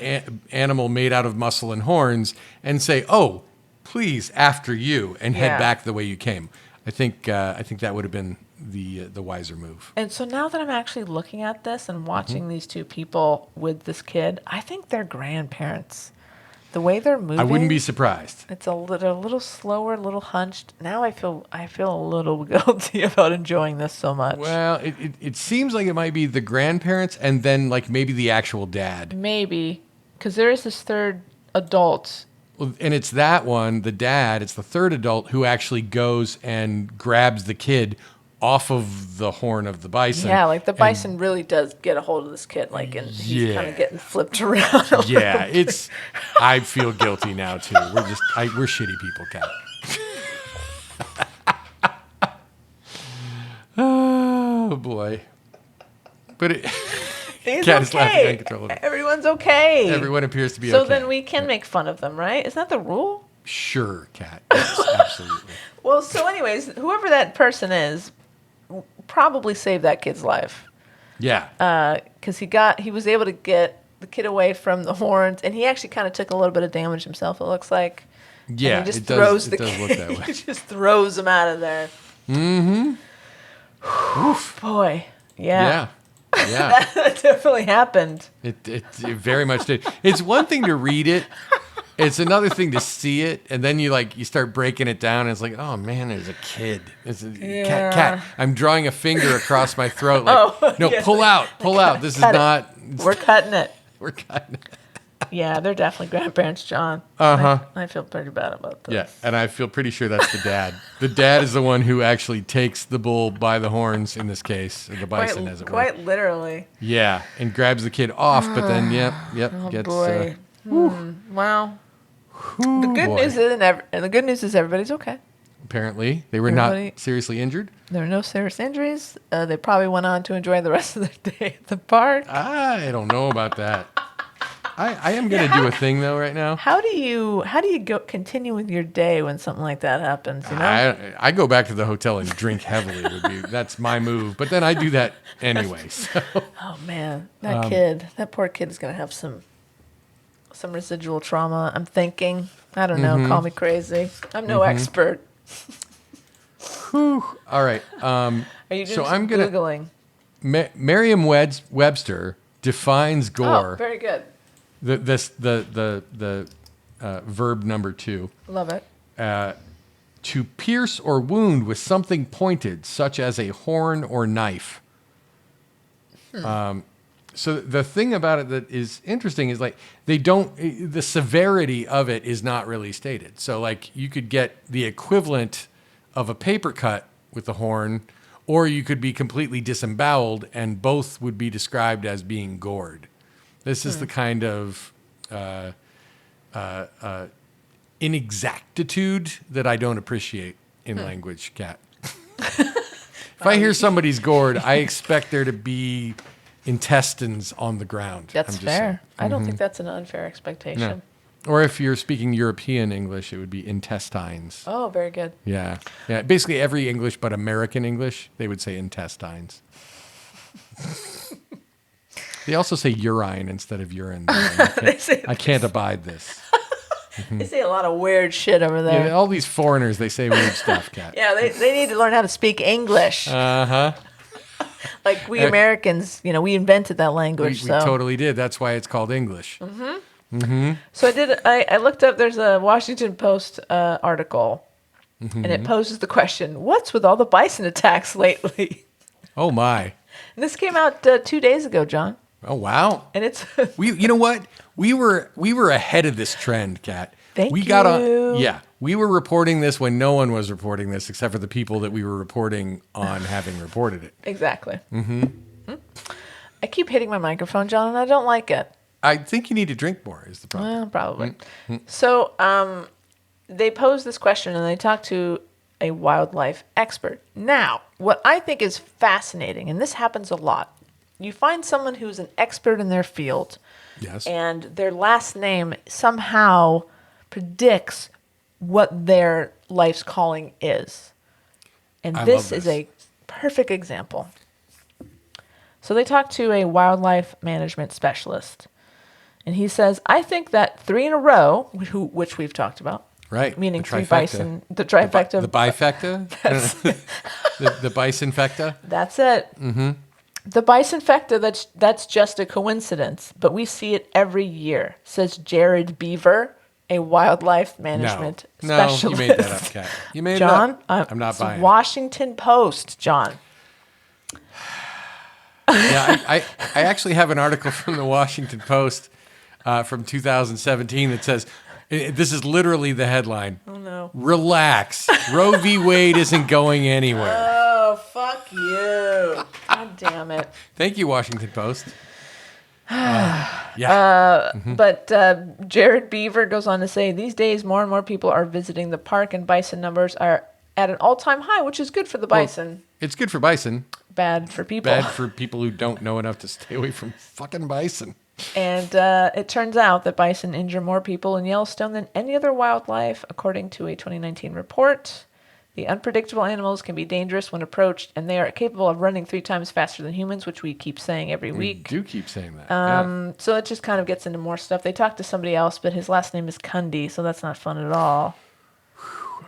animal made out of muscle and horns and say, "Oh, please, after you," and head Yeah. back the way you came. I think that would have been the wiser move. And so now that I'm actually looking at this and watching these 2 people with this kid, I think they're grandparents. The way they're moving, I wouldn't be surprised. It's a little slower, a little hunched. Now I feel a little guilty about enjoying this so much. Well, it seems like it might be the grandparents and then like maybe the actual dad. Maybe because there is this 3rd adult. Well, and it's that one, the dad. It's the 3rd adult who actually goes and grabs the kid off of the horn of the bison. Yeah, like the and- bison really does get a hold of this kid, like, and he's Yeah. kind of getting flipped around. a Yeah, little it's. I feel guilty now too. We're shitty people, Kat. Oh boy, but He's Cat is laughing okay. uncontrollably. Everyone's okay. Everyone appears to be so okay. then we can make fun of them, right? Isn't that the rule? Sure, Kat. Yes, absolutely. Well, so anyways, whoever that person is probably saved that kid's life Yeah. because he was able to get the kid away from the horns, and he actually kind of took a little bit of damage himself. It looks like Yeah, and he just it does. throws It the does look kid. that way. He just throws him out of there. Oof. Boy, yeah, Yeah. that definitely happened. It very much did. It's one thing to read it. It's another thing to see it, and then you start breaking it down, and it's like, oh man, there's a kid. It's a cat. I'm drawing a finger across my throat. Like, no, yes. pull out. This is Cut it. not. We're cutting it. We're cutting. Yeah, they're definitely grandparents, John. I feel pretty bad about this. Yeah, and I feel pretty sure that's the dad. The dad is the one who actually takes the bull by the horns in this case, or the bison, as it were. Quite literally. Yeah, and grabs the kid off, but then, gets. Boy. Wow. The good news is, and the good news is everybody's okay. Apparently, they were Everybody- not seriously injured. There were no serious injuries. They probably went on to enjoy the rest of their day at the park. I don't know about that. I am going to do a thing though right now. How do you go continue with your day when something like that happens? You know, I go back to the hotel and drink heavily. That's my move. But then I do that anyway. So oh man, that poor kid is gonna have some residual trauma. I'm thinking. I don't know. Call me crazy. I'm no expert. all right. Are you just So I'm gonna- googling? Merriam-Webster defines Oh, gore. very good. The verb number 2. Love it. To pierce or wound with something pointed, such as a horn or knife. So the thing about it that is interesting is the severity of it is not really stated. So like you could get the equivalent of a paper cut with the horn, or you could be completely disemboweled, and both would be described as being gored. This is the kind of inexactitude that I don't appreciate in language, Kat. If I hear somebody's gored, I expect there to be intestines on the ground. That's I'm just fair. saying. I don't think that's an unfair expectation. No. Or if you're speaking European English, it would be intestines. Oh, very good. Yeah. Yeah. Basically every English but American English, they would say intestines. They also say urine instead of urine. I can't abide this. They say a lot of weird shit over there. Yeah, all these foreigners, they say weird stuff, Kat. Yeah, they need to learn how to speak English. Uh-huh. Like we Americans, we invented that We language. so totally did. That's why it's called English. So I looked up, there's a Washington Post article, and it poses the question, what's with all the bison attacks lately? Oh, my. And this came out 2 days ago, John. Oh, wow. And it's You know what? We were ahead of this trend, Kat. Thank we got you. Yeah, we were reporting this when no one was reporting this, except for the people that we were reporting on having reported it. exactly. I keep hitting my microphone, John, and I don't like it. I think you need to drink more. Is the problem? Well, probably. So they pose this question, and they talk to a wildlife expert. Now, what I think is fascinating, and this happens a lot, you find someone who's an expert in their field, Yes. and their last name somehow predicts what their life's calling is. And I this love is this. a perfect example. So they talk to a wildlife management specialist, and he says, I think that 3 in a row, which we've talked about, Right. meaning The 3 trifecta. bison, the trifecta. The bifecta? the bisonfecta? That's it. The bisonfecta, that's just a coincidence, but we see it every year, says Jared Beaver, a wildlife management No, specialist. you made that up, Kat. You made John, it up. I'm not it's buying it. Washington Post, John. Yeah, I actually have an article from the Washington Post from 2017 that says, this is literally the headline. Oh, no. Relax. Roe v. Wade isn't going anywhere. Oh, fuck you. God damn it. Thank you, Washington Post. Yeah. But Jared Beaver goes on to say, these days more and more people are visiting the park, and bison numbers are at an all-time high, which is good for the bison. It's good for bison. Bad for people. Bad for people who don't know enough to stay away from fucking bison. And it turns out that bison injure more people in Yellowstone than any other wildlife, according to a 2019 report. The unpredictable animals can be dangerous when approached, and they are capable of running 3 times faster than humans, which we keep saying every We week. do keep saying that. Yeah. So it just kind of gets into more stuff. They talked to somebody else, but his last name is Cundy, so that's not fun at all.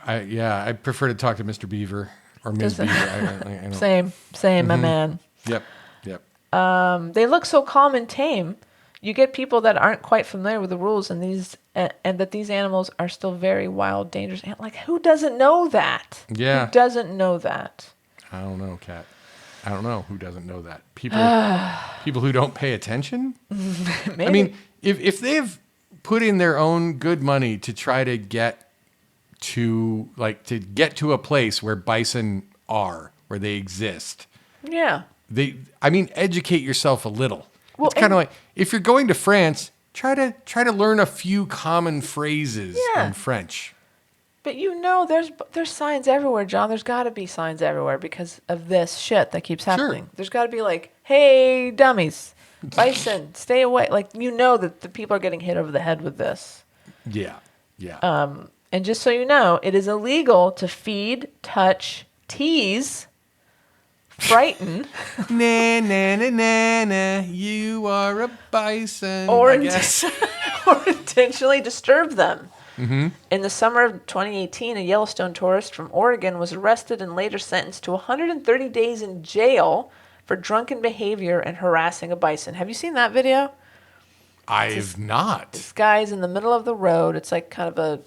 I prefer to talk to Mr. Beaver or Ms. Doesn't- Beaver. I don't. Same, my man. Yep. They look so calm and tame. You get people that aren't quite familiar with the rules, and that these animals are still very wild, dangerous. And like, who doesn't know that? Yeah. Who doesn't know that? I don't know, Kat. I don't know who doesn't know that. People who don't pay attention. Maybe. I mean, if they've put in their own good money to try to get to a place where bison are, where they exist, yeah. educate yourself a little. Well, It's kind and- of like if you're going to France, try to learn a few common phrases Yeah. in French. But there's signs everywhere, John. There's got to be signs everywhere because of this shit that keeps happening. There's got to be like, hey, dummies, bison, stay away. Like, that the people are getting hit over the head with this. Yeah. Yeah. And just so you know, it is illegal to feed, touch, tease, frighten, na na na na na. You are a bison. or, I guess. or intentionally disturb them. Mm-hmm. In the summer of 2018, a Yellowstone tourist from Oregon was arrested and later sentenced to 130 days in jail for drunken behavior and harassing a bison. Have you seen that video? I've not. This guy's in the middle of the road. It's like kind of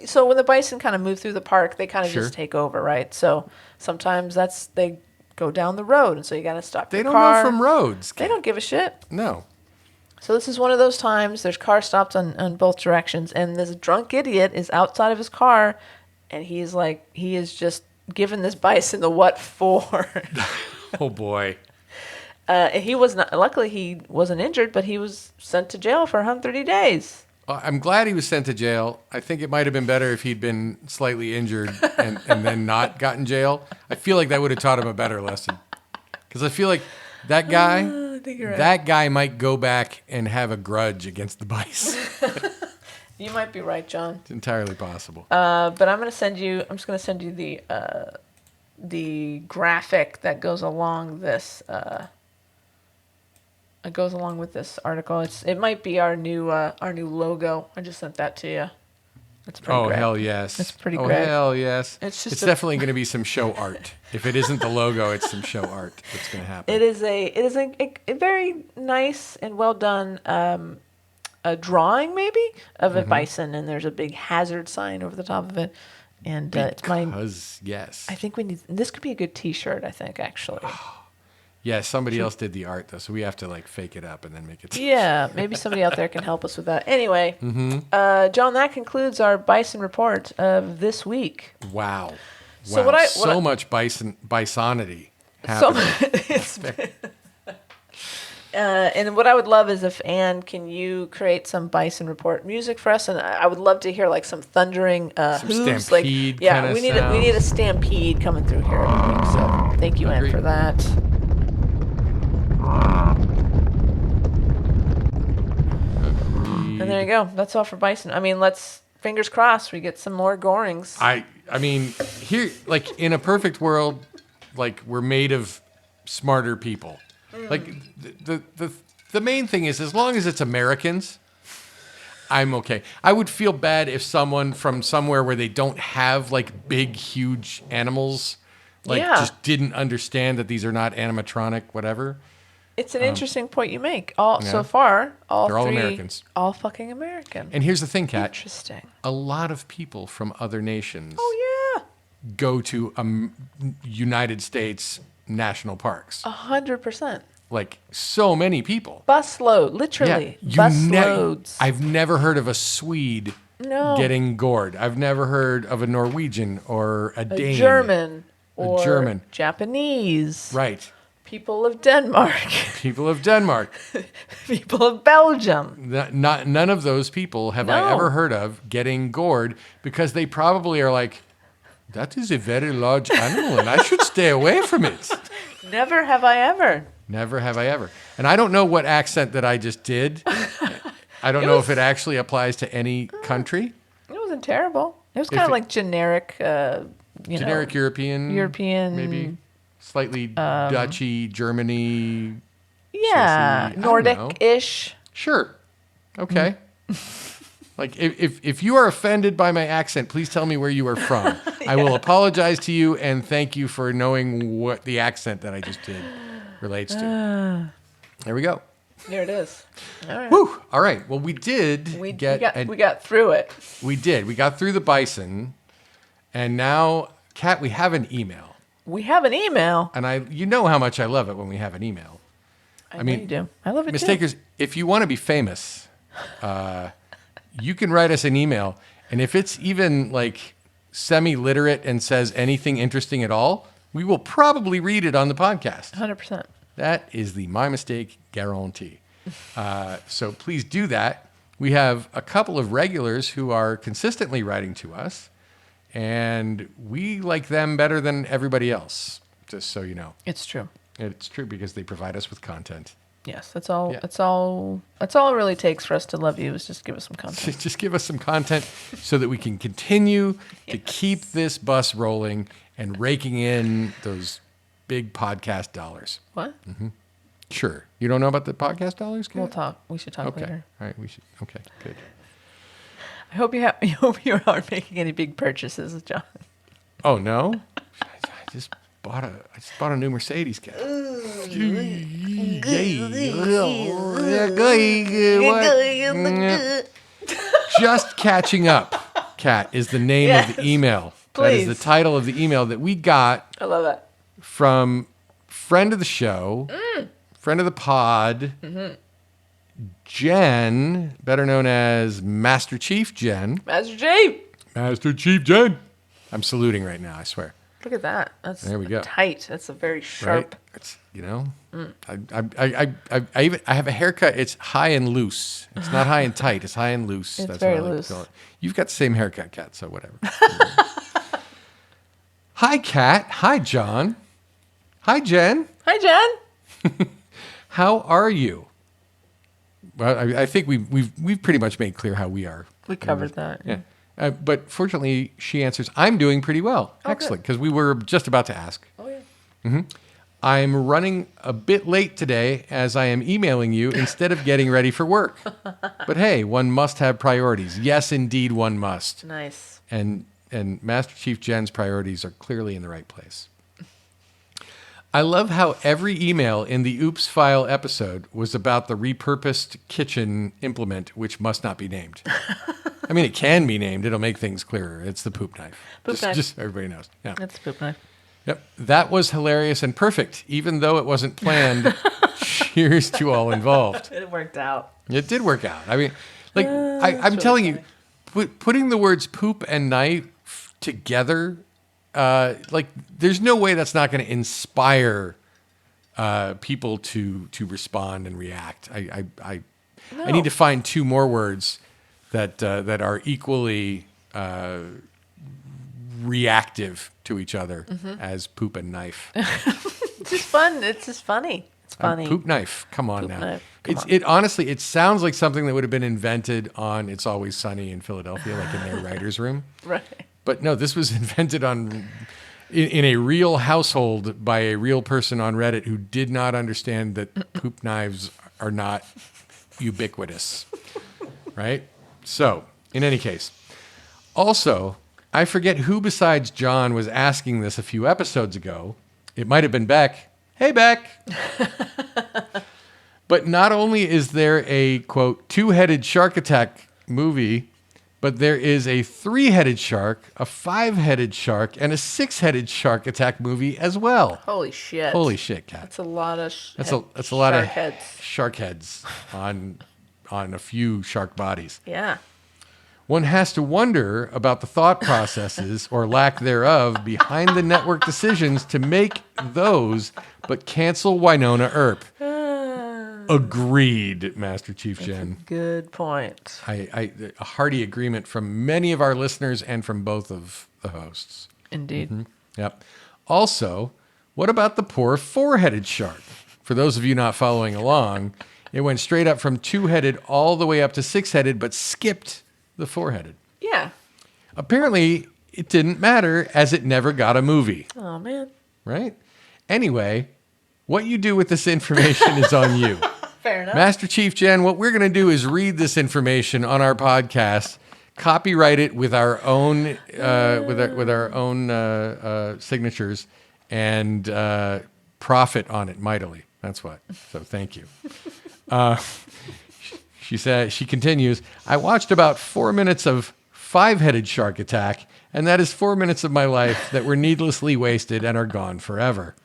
so when the bison kind of move through the park, they kind of Sure. just take over, right? So sometimes they go down the road, and so you got to stop They your don't car. know from roads. They don't give a shit. No. So this is one of those times. There's car stops on both directions, and this drunk idiot is outside of his car, and he is just giving this bison the what for. Oh boy. He was not. Luckily, he wasn't injured, but he was sent to jail for 130 days. Well, I'm glad he was sent to jail. I think it might have been better if he'd been slightly injured and then not got in jail. I feel like that would have taught him a better lesson. Because I feel like that guy, I think you're right. that guy might go back and have a grudge against the bison. You might be right, John. It's entirely possible. But I'm just going to send you the graphic that goes along this. It goes along with this article. It might be our new logo. I just sent that to you. It's pretty Oh, great. hell yes. It's pretty oh, great. hell yes. It's just definitely going to be some show art. If it isn't the logo, it's some show art that's going to happen. It is a very nice and well done a drawing maybe of a bison, and there's a big hazard sign over the top of it. And it's mine. Because, yes. I think this could be a good T-shirt. I think actually. Yeah, somebody else did the art, though, so we have to, fake it up and then make it... Yeah, maybe somebody out there can help us with that. Anyway, John, that concludes our bison report of this week. Wow. So Wow. what I- much bisonity So, happening. and what I would love is if Anne, can you create some bison report music for us? And I would love to hear some thundering hooves. stampede Yeah, kinda we need a stampede coming through here every week. So thank you, Anne, Agreed. for that. And there you go. That's all for bison. I mean, fingers crossed we get some more gorings. I mean, here, in a perfect world, we're made of smarter people. The main thing is, as long as it's Americans, I'm okay. I would feel bad if someone from somewhere where they don't have big, huge animals, Yeah. just didn't understand that these are not animatronic, whatever. It's an interesting point you make. yeah. So far, They're all three, Americans. all fucking American. And here's the thing, Kat. Interesting. A lot of people from other nations Oh go to United States national parks. yeah, 100%. So many people. Busload, literally. you Busloads. I've never heard of a Swede No. getting gored. I've never heard of a Norwegian or a A Dane. German or German. Japanese. Right. People of Denmark. People of Denmark. People of Belgium. None of those people have I No. ever heard of getting gored because they probably are like, that is a very large animal and I should stay away from it. Never have I ever. Never have I ever. And I don't know what accent that I just did. I don't know if it actually applies to any country. It wasn't terrible. It was If kind of it- like generic generic European, maybe slightly Dutchy, Germany. Yeah, Sissy, I don't know. Nordic-ish. Sure. Okay. Like if you are offended by my accent, please tell me where you are from. I will apologize to you and thank you for knowing what the accent that I just did relates to. There we go. There it is. All right. Whew. All right. Well, we did We get got through it. we did. We got through the bison, and now, Kat, we have an email, We have an email. and you know how much I love it when we have an email. I mean, you do. I love it too. Mistakers, if you want to be famous, you can write us an email. And if it's even like semi-literate and says anything interesting at all, we will probably read it on the podcast. 100%. That is the My Mistake guarantee. So please do that. We have a couple of regulars who are consistently writing to us, and we like them better than everybody else, just so you know. It's true. It's true because they provide us with content. Yes, that's all. Yeah. That's all. That's all it really takes for us to love you is just give us some content. Just give us some content so that we can continue to keep this bus rolling and raking in those big podcast dollars. What? Sure. You don't know about the podcast dollars, Kat? We'll talk. We should talk Okay. later. All right. We should. Okay. Good. I hope you have. I hope you aren't making any big purchases, John. Oh no! I just bought a new Mercedes, Kat. Just catching up, Kat, is the name of the Yes, email. That is please. the title of the email that we got I love that. from friend of the show, friend of the pod, Jen, better known as Master Chief Jen. Master J. Master Chief Jen. I'm saluting right now, I swear. Look at that. That's There we go. tight. That's a very Right? sharp. It's, I have a haircut. It's high and loose. It's not high and tight. It's high and loose. It's That's very what I like loose. to call it. You've got the same haircut, Kat, so whatever. Hi, Kat. Hi, John. Hi, Jen. Hi, Jen. How are you? Well, I think we've pretty much made clear how we are. We covered that. Yeah. But fortunately, she answers, I'm doing pretty well. Oh, Excellent, because we were just about to ask. Oh yeah. I'm running a bit late today as I am emailing you instead of getting ready for work. But hey, one must have priorities. Yes, indeed, one must. Nice. And Master Chief Jen's priorities are clearly in the right place. I love how every email in the Oops File episode was about the repurposed kitchen implement, which must not be named. I mean, it can be named. It'll make things clearer. It's the poop knife. Poop knife. Just so everybody knows. Yeah. That's a poop knife. Yep. That was hilarious and perfect, even though it wasn't planned. Cheers to all involved. It worked out. It did work out. I mean, like, I'm really telling you, putting the words poop and knife together, like, there's no way that's not going to inspire people to respond and react. I need to find two more words that are equally reactive to each other as poop and knife. It's just fun. It's just funny. It's funny. Poop knife. Come on Poop now. knife. It honestly, it sounds like something that would have been invented on It's Always Sunny in Philadelphia, like in their writer's room. Right. But no, this was invented in a real household by a real person on Reddit who did not understand that poop knives are not ubiquitous. Right? So, in any case. Also, I forget who besides John was asking this a few episodes ago. It might have been Beck. Hey, Beck. But not only is there a, quote, two-headed shark attack movie, but there is a three-headed shark, a five-headed shark, and a six-headed shark attack movie as well. Holy shit. Holy shit, Kat. That's a lot of That's a lot of shark heads. shark heads on a few shark bodies. Yeah. One has to wonder about the thought processes or lack thereof behind the network decisions to make those, but cancel Winona Earp. Agreed, Master Chief Jen. Good point. A hearty agreement from many of our listeners and from both of the hosts. Indeed. Yep. Also, what about the poor four-headed shark? For those of you not following along, it went straight up from two-headed all the way up to six-headed, but skipped the four-headed. Yeah. Apparently, it didn't matter as it never got a movie, Oh man. right? Anyway, what you do with this information is on you. Fair enough. Master Chief Jen, what we're going to do is read this information on our podcast, copyright it with our own signatures, and profit on it mightily. That's what. So thank you. She continues, I watched about 4 minutes of Five-Headed Shark Attack, and that is 4 minutes of my life that were needlessly wasted and are gone forever.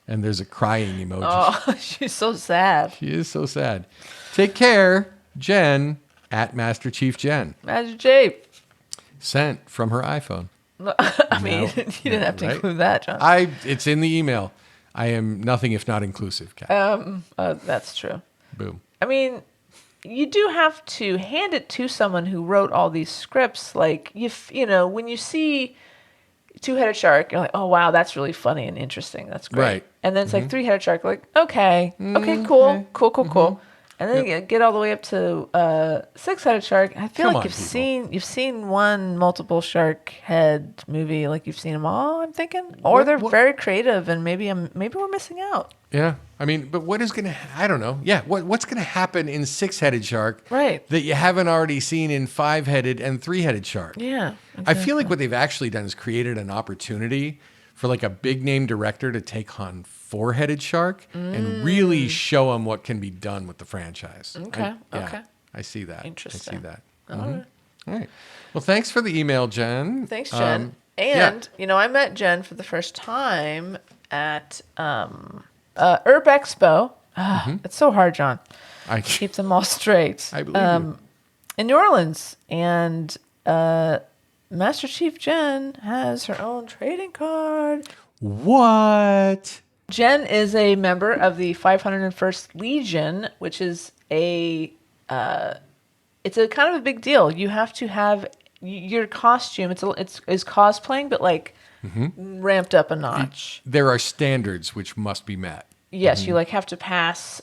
And there's a crying emoji. Oh, she's so sad. She is so sad. Take care, Jen, at Master Chief Jen. Master Chief. Sent from her iPhone. I mean, you didn't have to right? include that, John. It's in the email. I am nothing if not inclusive, Kat. That's true. Boom. I mean, you do have to hand it to someone who wrote all these scripts. Like, you know, when you see Two-Headed Shark, you're like, oh, wow, that's really funny and interesting. That's great. Right. And then it's like Three-Headed Shark, like, okay, cool. And then you get all the way up to Six-Headed Shark. I feel Come like on, you've seen one multiple shark head movie, like you've seen them all. I'm thinking, or they're very creative, and maybe we're missing out. Yeah. I mean, but what is going to, I don't know. Yeah. What's going to happen in Six-Headed Shark Right. that you haven't already seen in Five-Headed and Three-Headed Shark? Yeah. I feel like what they've actually done is created an opportunity for like a big name director to take on Four-Headed Shark and really show them what can be done with the franchise. Okay. I see that. Interesting. I see that. All right. All right. Well, thanks for the email, Jen. Thanks, Jen. You know, I met Jen for the first time at Herb Expo. It's so hard, John. I Keep them all straight. I believe you. In New Orleans, and Master Chief Jen has her own trading card. What? Jen is a member of the 501st Legion, which is it's a kind of a big deal. You have to have your costume. It's cosplaying, but like ramped up a notch. There are standards which must be met. Yes, you like have to pass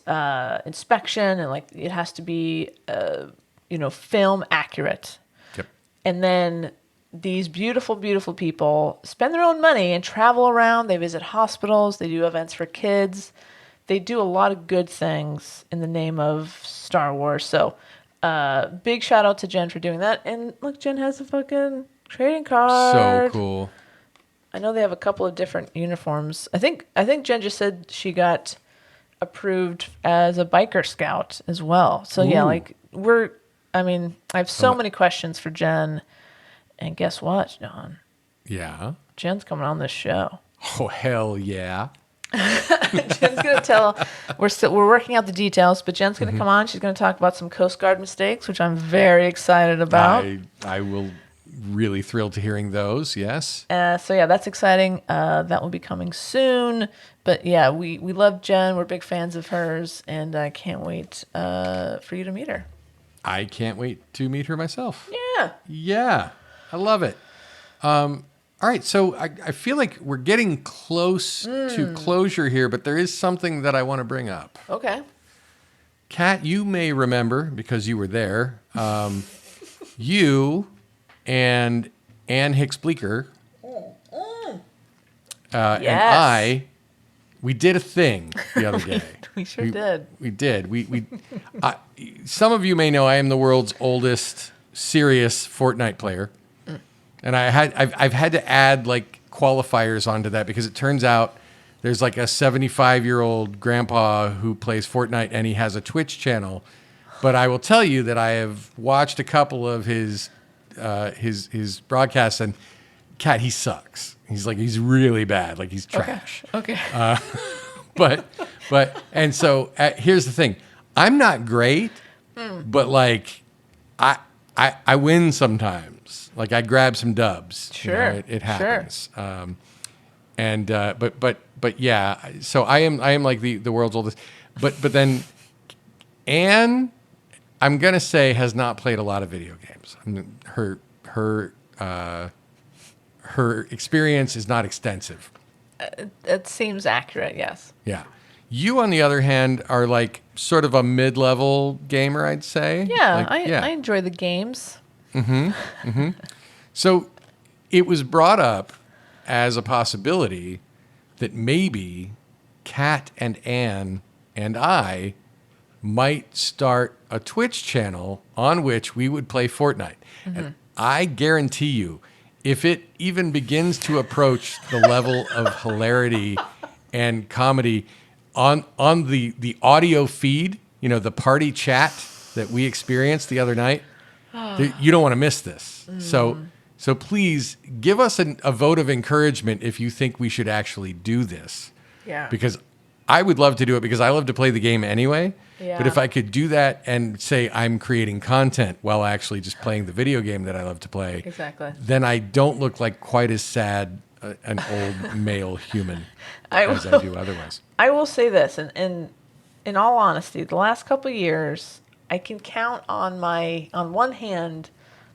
inspection, and like it has to be film accurate. Yep. And then these beautiful, beautiful people spend their own money and travel around. They visit hospitals. They do events for kids. They do a lot of good things in the name of Star Wars. So big shout out to Jen for doing that. And look, Jen has a fucking trading card. So cool. I know they have a couple of different uniforms. I think Jen just said she got approved as a biker scout as well. So yeah, Ooh. I have so many questions for Jen. And guess what, John? Yeah. Jen's coming on this show. Oh, hell yeah. Jen's gonna tell. We're working out the details, but Jen's gonna come on. She's gonna talk about some Coast Guard mistakes, which I'm very excited about. I will really thrilled to hearing those. Yes. So yeah, that's exciting. That will be coming soon. But yeah, we love Jen. We're big fans of hers, and I can't wait for you to meet her. I can't wait to meet her myself. Yeah. Yeah. I love it. All right. So I feel like we're getting close to closure here, but there is something that I want to bring up. Okay. Kat, you may remember because you were there. You and Ann Hicks Bleecker and we did a thing the other day. We sure did. We did. Some of you may know I am the world's oldest serious Fortnite player, and I've had to add like qualifiers onto that because it turns out there's like a 75-year-old grandpa who plays Fortnite and he has a Twitch channel. But I will tell you that I have watched a couple of his broadcasts, and Kat, he sucks. He's really bad. Like he's trash. Okay. And so here's the thing. I'm not great, but like I win sometimes. Like I grab some dubs. Sure. It happens. Sure. But yeah, so I am like the world's oldest. But then Anne, I'm gonna say, has not played a lot of video games. Her experience is not extensive. It seems accurate, yes. Yeah. You, on the other hand, are like sort of a mid-level gamer, I'd say. Yeah, like, I enjoy the games. So it was brought up as a possibility that maybe Kat and Anne and I might start a Twitch channel on which we would play Fortnite. And I guarantee you, if it even begins to approach the level of hilarity and comedy on the audio feed, you know, the party chat that we experienced the other night, you don't want to miss this. So please give us a vote of encouragement if you think we should actually do this. Yeah. Because I would love to do it because I love to play the game anyway. Yeah. But if I could do that and say I'm creating content while actually just playing the video game that I love to play, Exactly. then I don't look like quite as sad an old male human as I will- do otherwise. I will say this, and in all honesty, the last couple of years, I can count on one hand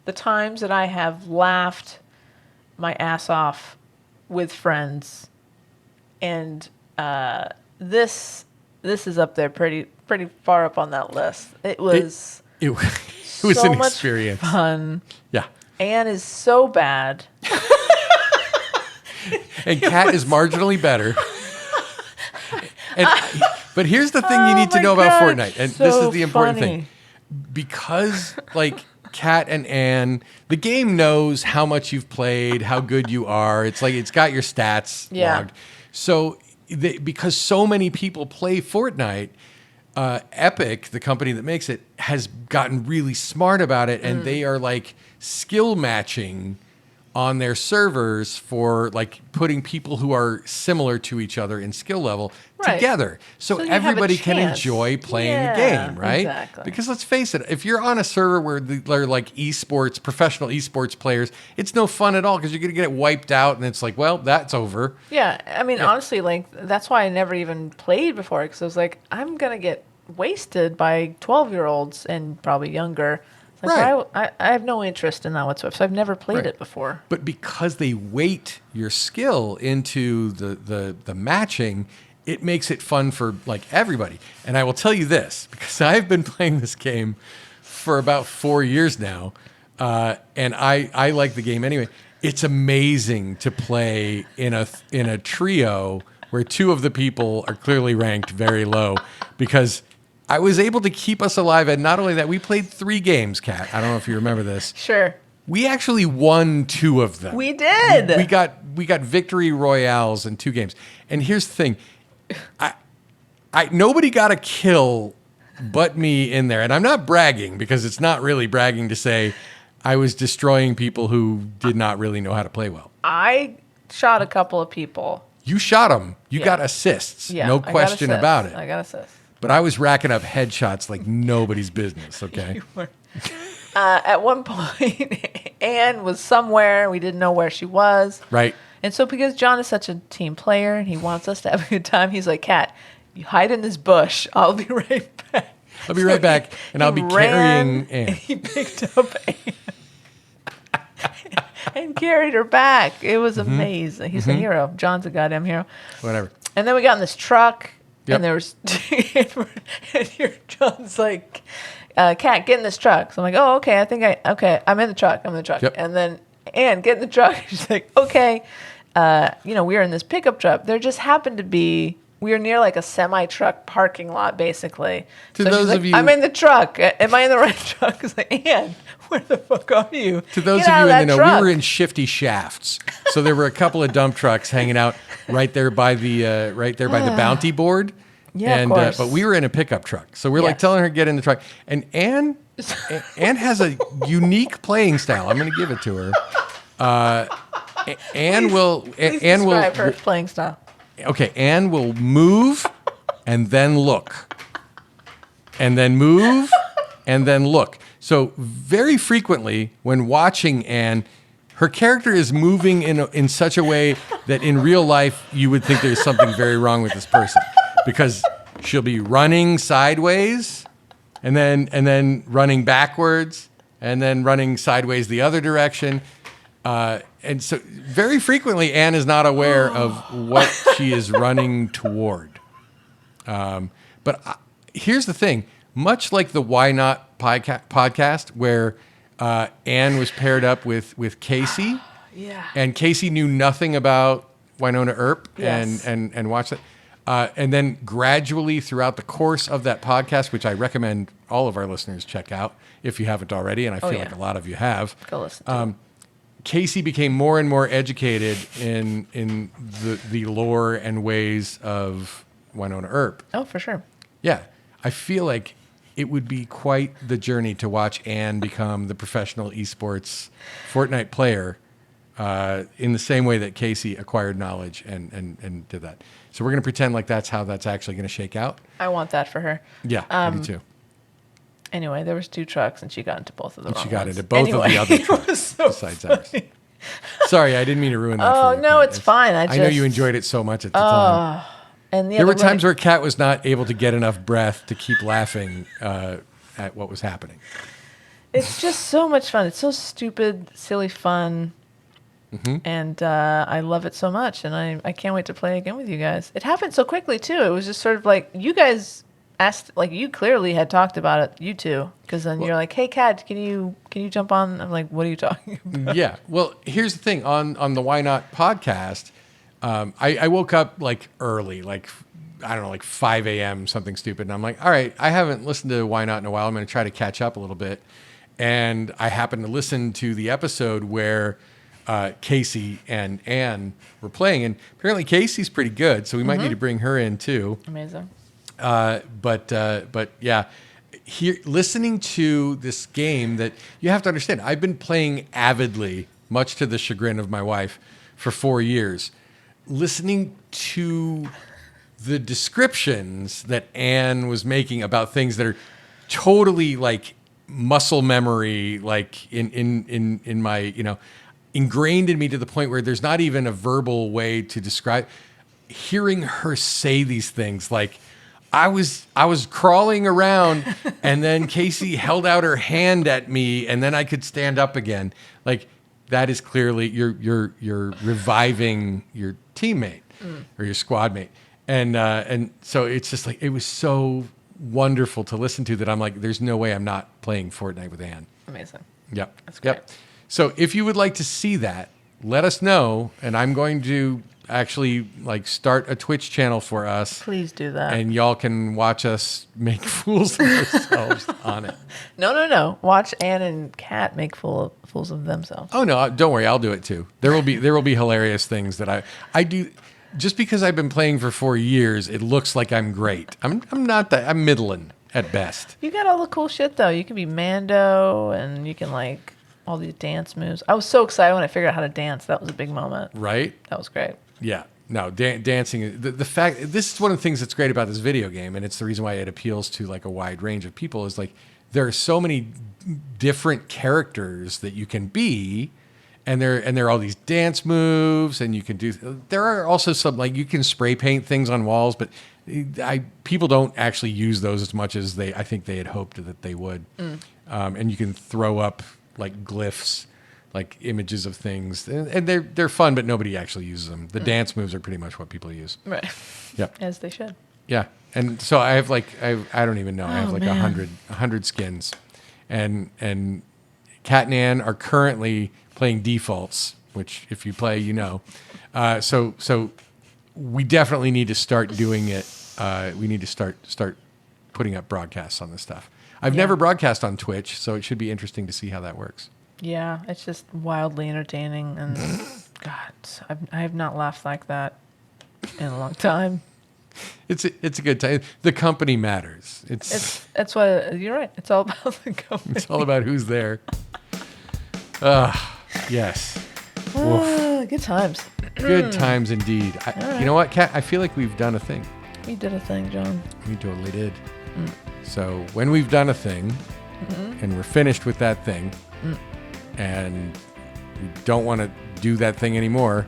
the times that I have laughed my ass off with friends, and this is up there pretty far up on that list. It was It was so an much experience. fun. Yeah. Anne is so bad. And Kat is marginally better. But here's the thing you need to my know about God, Fortnite, and so this is the important funny. thing. Because, like, Kat and Anne, the game knows how much you've played, how good you are. It's like it's got your stats Yeah. logged. So, because so many people play Fortnite, Epic, the company that makes it, has gotten really smart about it, and they are like skill matching on their servers for like putting people who are similar to each other in skill level Right. together. So So you have a everybody can chance. enjoy playing the Yeah, game, right? exactly. Because let's face it, if you're on a server where they're like esports, professional esports players, it's no fun at all because you're going to get wiped out and it's like, well, that's over. Yeah, I mean, honestly, like that's why I never even played before because I was like, I'm gonna get wasted by 12-year-olds and probably younger. Like, Right. I have no interest in that whatsoever. So I've never played Right. it before. But because they weight your skill into the matching, it makes it fun for like everybody. And I will tell you this, because I've been playing this game for about 4 years now, and I like the game anyway. It's amazing to play in a trio where two of the people are clearly ranked very low, because I was able to keep us alive. And not only that, we played 3 games, Kat. I don't know if you remember this. Sure, We actually won 2 of them. we did. We got victory royales in 2 games. And here's the thing. I nobody got a kill but me in there. And I'm not bragging because it's not really bragging to say I was destroying people who did not really know how to play well. I shot a couple of people. You shot them. You Yeah. got assists. Yeah, No I got question assists. about it. I got assists. But I was racking up headshots like nobody's business, okay? At one point, Anne was somewhere. We didn't know where she was. Right? And so, because John is such a team player and he wants us to have a good time, he's like, Kat, you hide in this bush. I'll be right back. I'll be right back, and I'll be carrying Anne. And he picked up Anne and carried her back. It was Mm-hmm. amazing. He's a hero. John's a goddamn hero. Whatever. And then we got in this truck, Yep. and there was, and here John's like, Kat, get in this truck. So I'm like, oh, okay, I'm in the truck. Yep. And then Anne, get in the truck. She's like, okay. We were in this pickup truck. There just happened to be, we were near like a semi-truck parking lot, basically. To So she's those like, of you- I'm in the truck. Am I in the right truck? It's like, Anne, where the fuck are you? To those Get of out you in that the know, truck. we were in shifty shafts, so there were a couple of dump trucks hanging out right there by the bounty board. Yeah, of and course. but we were in a pickup truck, so we're like Yes. telling her to get in the truck. And Anne has a unique playing style. I'm going to give it to her. Anne will. Please Anne will. describe her playing style. Okay, Anne will move and then look. And then move and then look. So very frequently when watching Anne, her character is moving in such a way that in real life you would think there's something very wrong with this person, because she'll be running sideways and then running backwards and then running sideways the other direction. And so very frequently Anne is not aware of what she is running toward. But here's the thing. Much like the Why Not podcast, where Anne was paired up with Casey, Yeah. And Casey knew nothing about Winona Earp Yes. and watched it. And then gradually throughout the course of that podcast, which I recommend all of our listeners check out if you haven't already, and I feel yeah. like a lot of you have, Go listen to it. Casey became more and more educated in the lore and ways of Winona Earp. Oh, for sure. Yeah, I feel like it would be quite the journey to watch Anne become the professional esports Fortnite player in the same way that Casey acquired knowledge and did that. So we're going to pretend like that's how that's actually going to shake out. I want that for her. Yeah, I do too. Anyway, there was 2 trucks, and she got into both of them. She got into both of the other trucks besides ours. Sorry, I didn't mean to ruin that for Oh, you, no, Kat. it's fine. I know just- you enjoyed it so much at the time. And There were times where Kat was not able to get enough breath to keep laughing at what was happening. it's just so much fun. It's so stupid, silly fun. And I love it so much. And I can't wait to play again with you guys. It happened so quickly, too. It was just sort of like you guys asked, like you clearly had talked about it, you two. Because then you're like, hey, Kat, can you jump on? I'm like, what are you talking about? Yeah. Well, here's the thing on the Why Not podcast. I woke up like early, like I don't know, like 5 a.m. something stupid, and I'm like, all right, I haven't listened to Why Not in a while. I'm going to try to catch up a little bit, and I happened to listen to the episode where Casey and Anne were playing, and apparently Casey's pretty good, so we might need to bring her in too. Amazing. But yeah, here listening to this game that you have to understand, I've been playing avidly, much to the chagrin of my wife, for 4 years. Listening to the descriptions that Anne was making about things that are totally like muscle memory, like in my, ingrained in me to the point where there's not even a verbal way to describe. Hearing her say these things, like I was crawling around, and then Casey held out her hand at me, and then I could stand up again. Like that is clearly you're reviving your teammate or your squad mate, and so it's just like it was so wonderful to listen to that I'm like, there's no way I'm not playing Fortnite with Anne. Amazing. Yep. That's great. Yep. So if you would like to see that, let us know, and I'm going to actually like start a Twitch channel for us, Please do that. and y'all can watch us make fools of ourselves on it. No. Watch Anne and Kat make fools of themselves. Oh no, don't worry, I'll do it too. There will be hilarious things that I do. Just because I've been playing for 4 years, it looks like I'm great. I'm not that. I'm middling at best. You got all the cool shit though. You can be Mando, and you can like all these dance moves. I was so excited when I figured out how to dance. That was a big moment. Right? That was great. Yeah. No, dancing. The fact this is one of the things that's great about this video game, and it's the reason why it appeals to like a wide range of people. Is like there are so many different characters that you can be, and there are all these dance moves, and you can do. There are also some like you can spray paint things on walls, but people don't actually use those as much as I think they had hoped that they would. And you can throw up like glyphs, like images of things, and they're fun, but nobody actually uses them. The dance moves are pretty much what people use. Right. Yep. As they should. Yeah. And so I have like I don't even know. I have like man. 100 skins, and Kat and Ann are currently playing defaults, which if you play, you know. So we definitely need to start doing it. We need to start putting up broadcasts on this stuff. I've never broadcast on Twitch, so it should be interesting to see how that works. Yeah, it's just wildly entertaining, and God, I have not laughed like that in a long time. It's a good time. The company matters. It's what you're right. It's all about the company. It's all about who's there. Yes. Good times. Good times indeed. You know what, Kat? I feel like we've done a thing. We did a thing, John. We totally did. So when we've done a thing and we're finished with that thing and we don't want to do that thing anymore,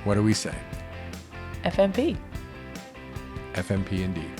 what do we say? FMP. FMP indeed.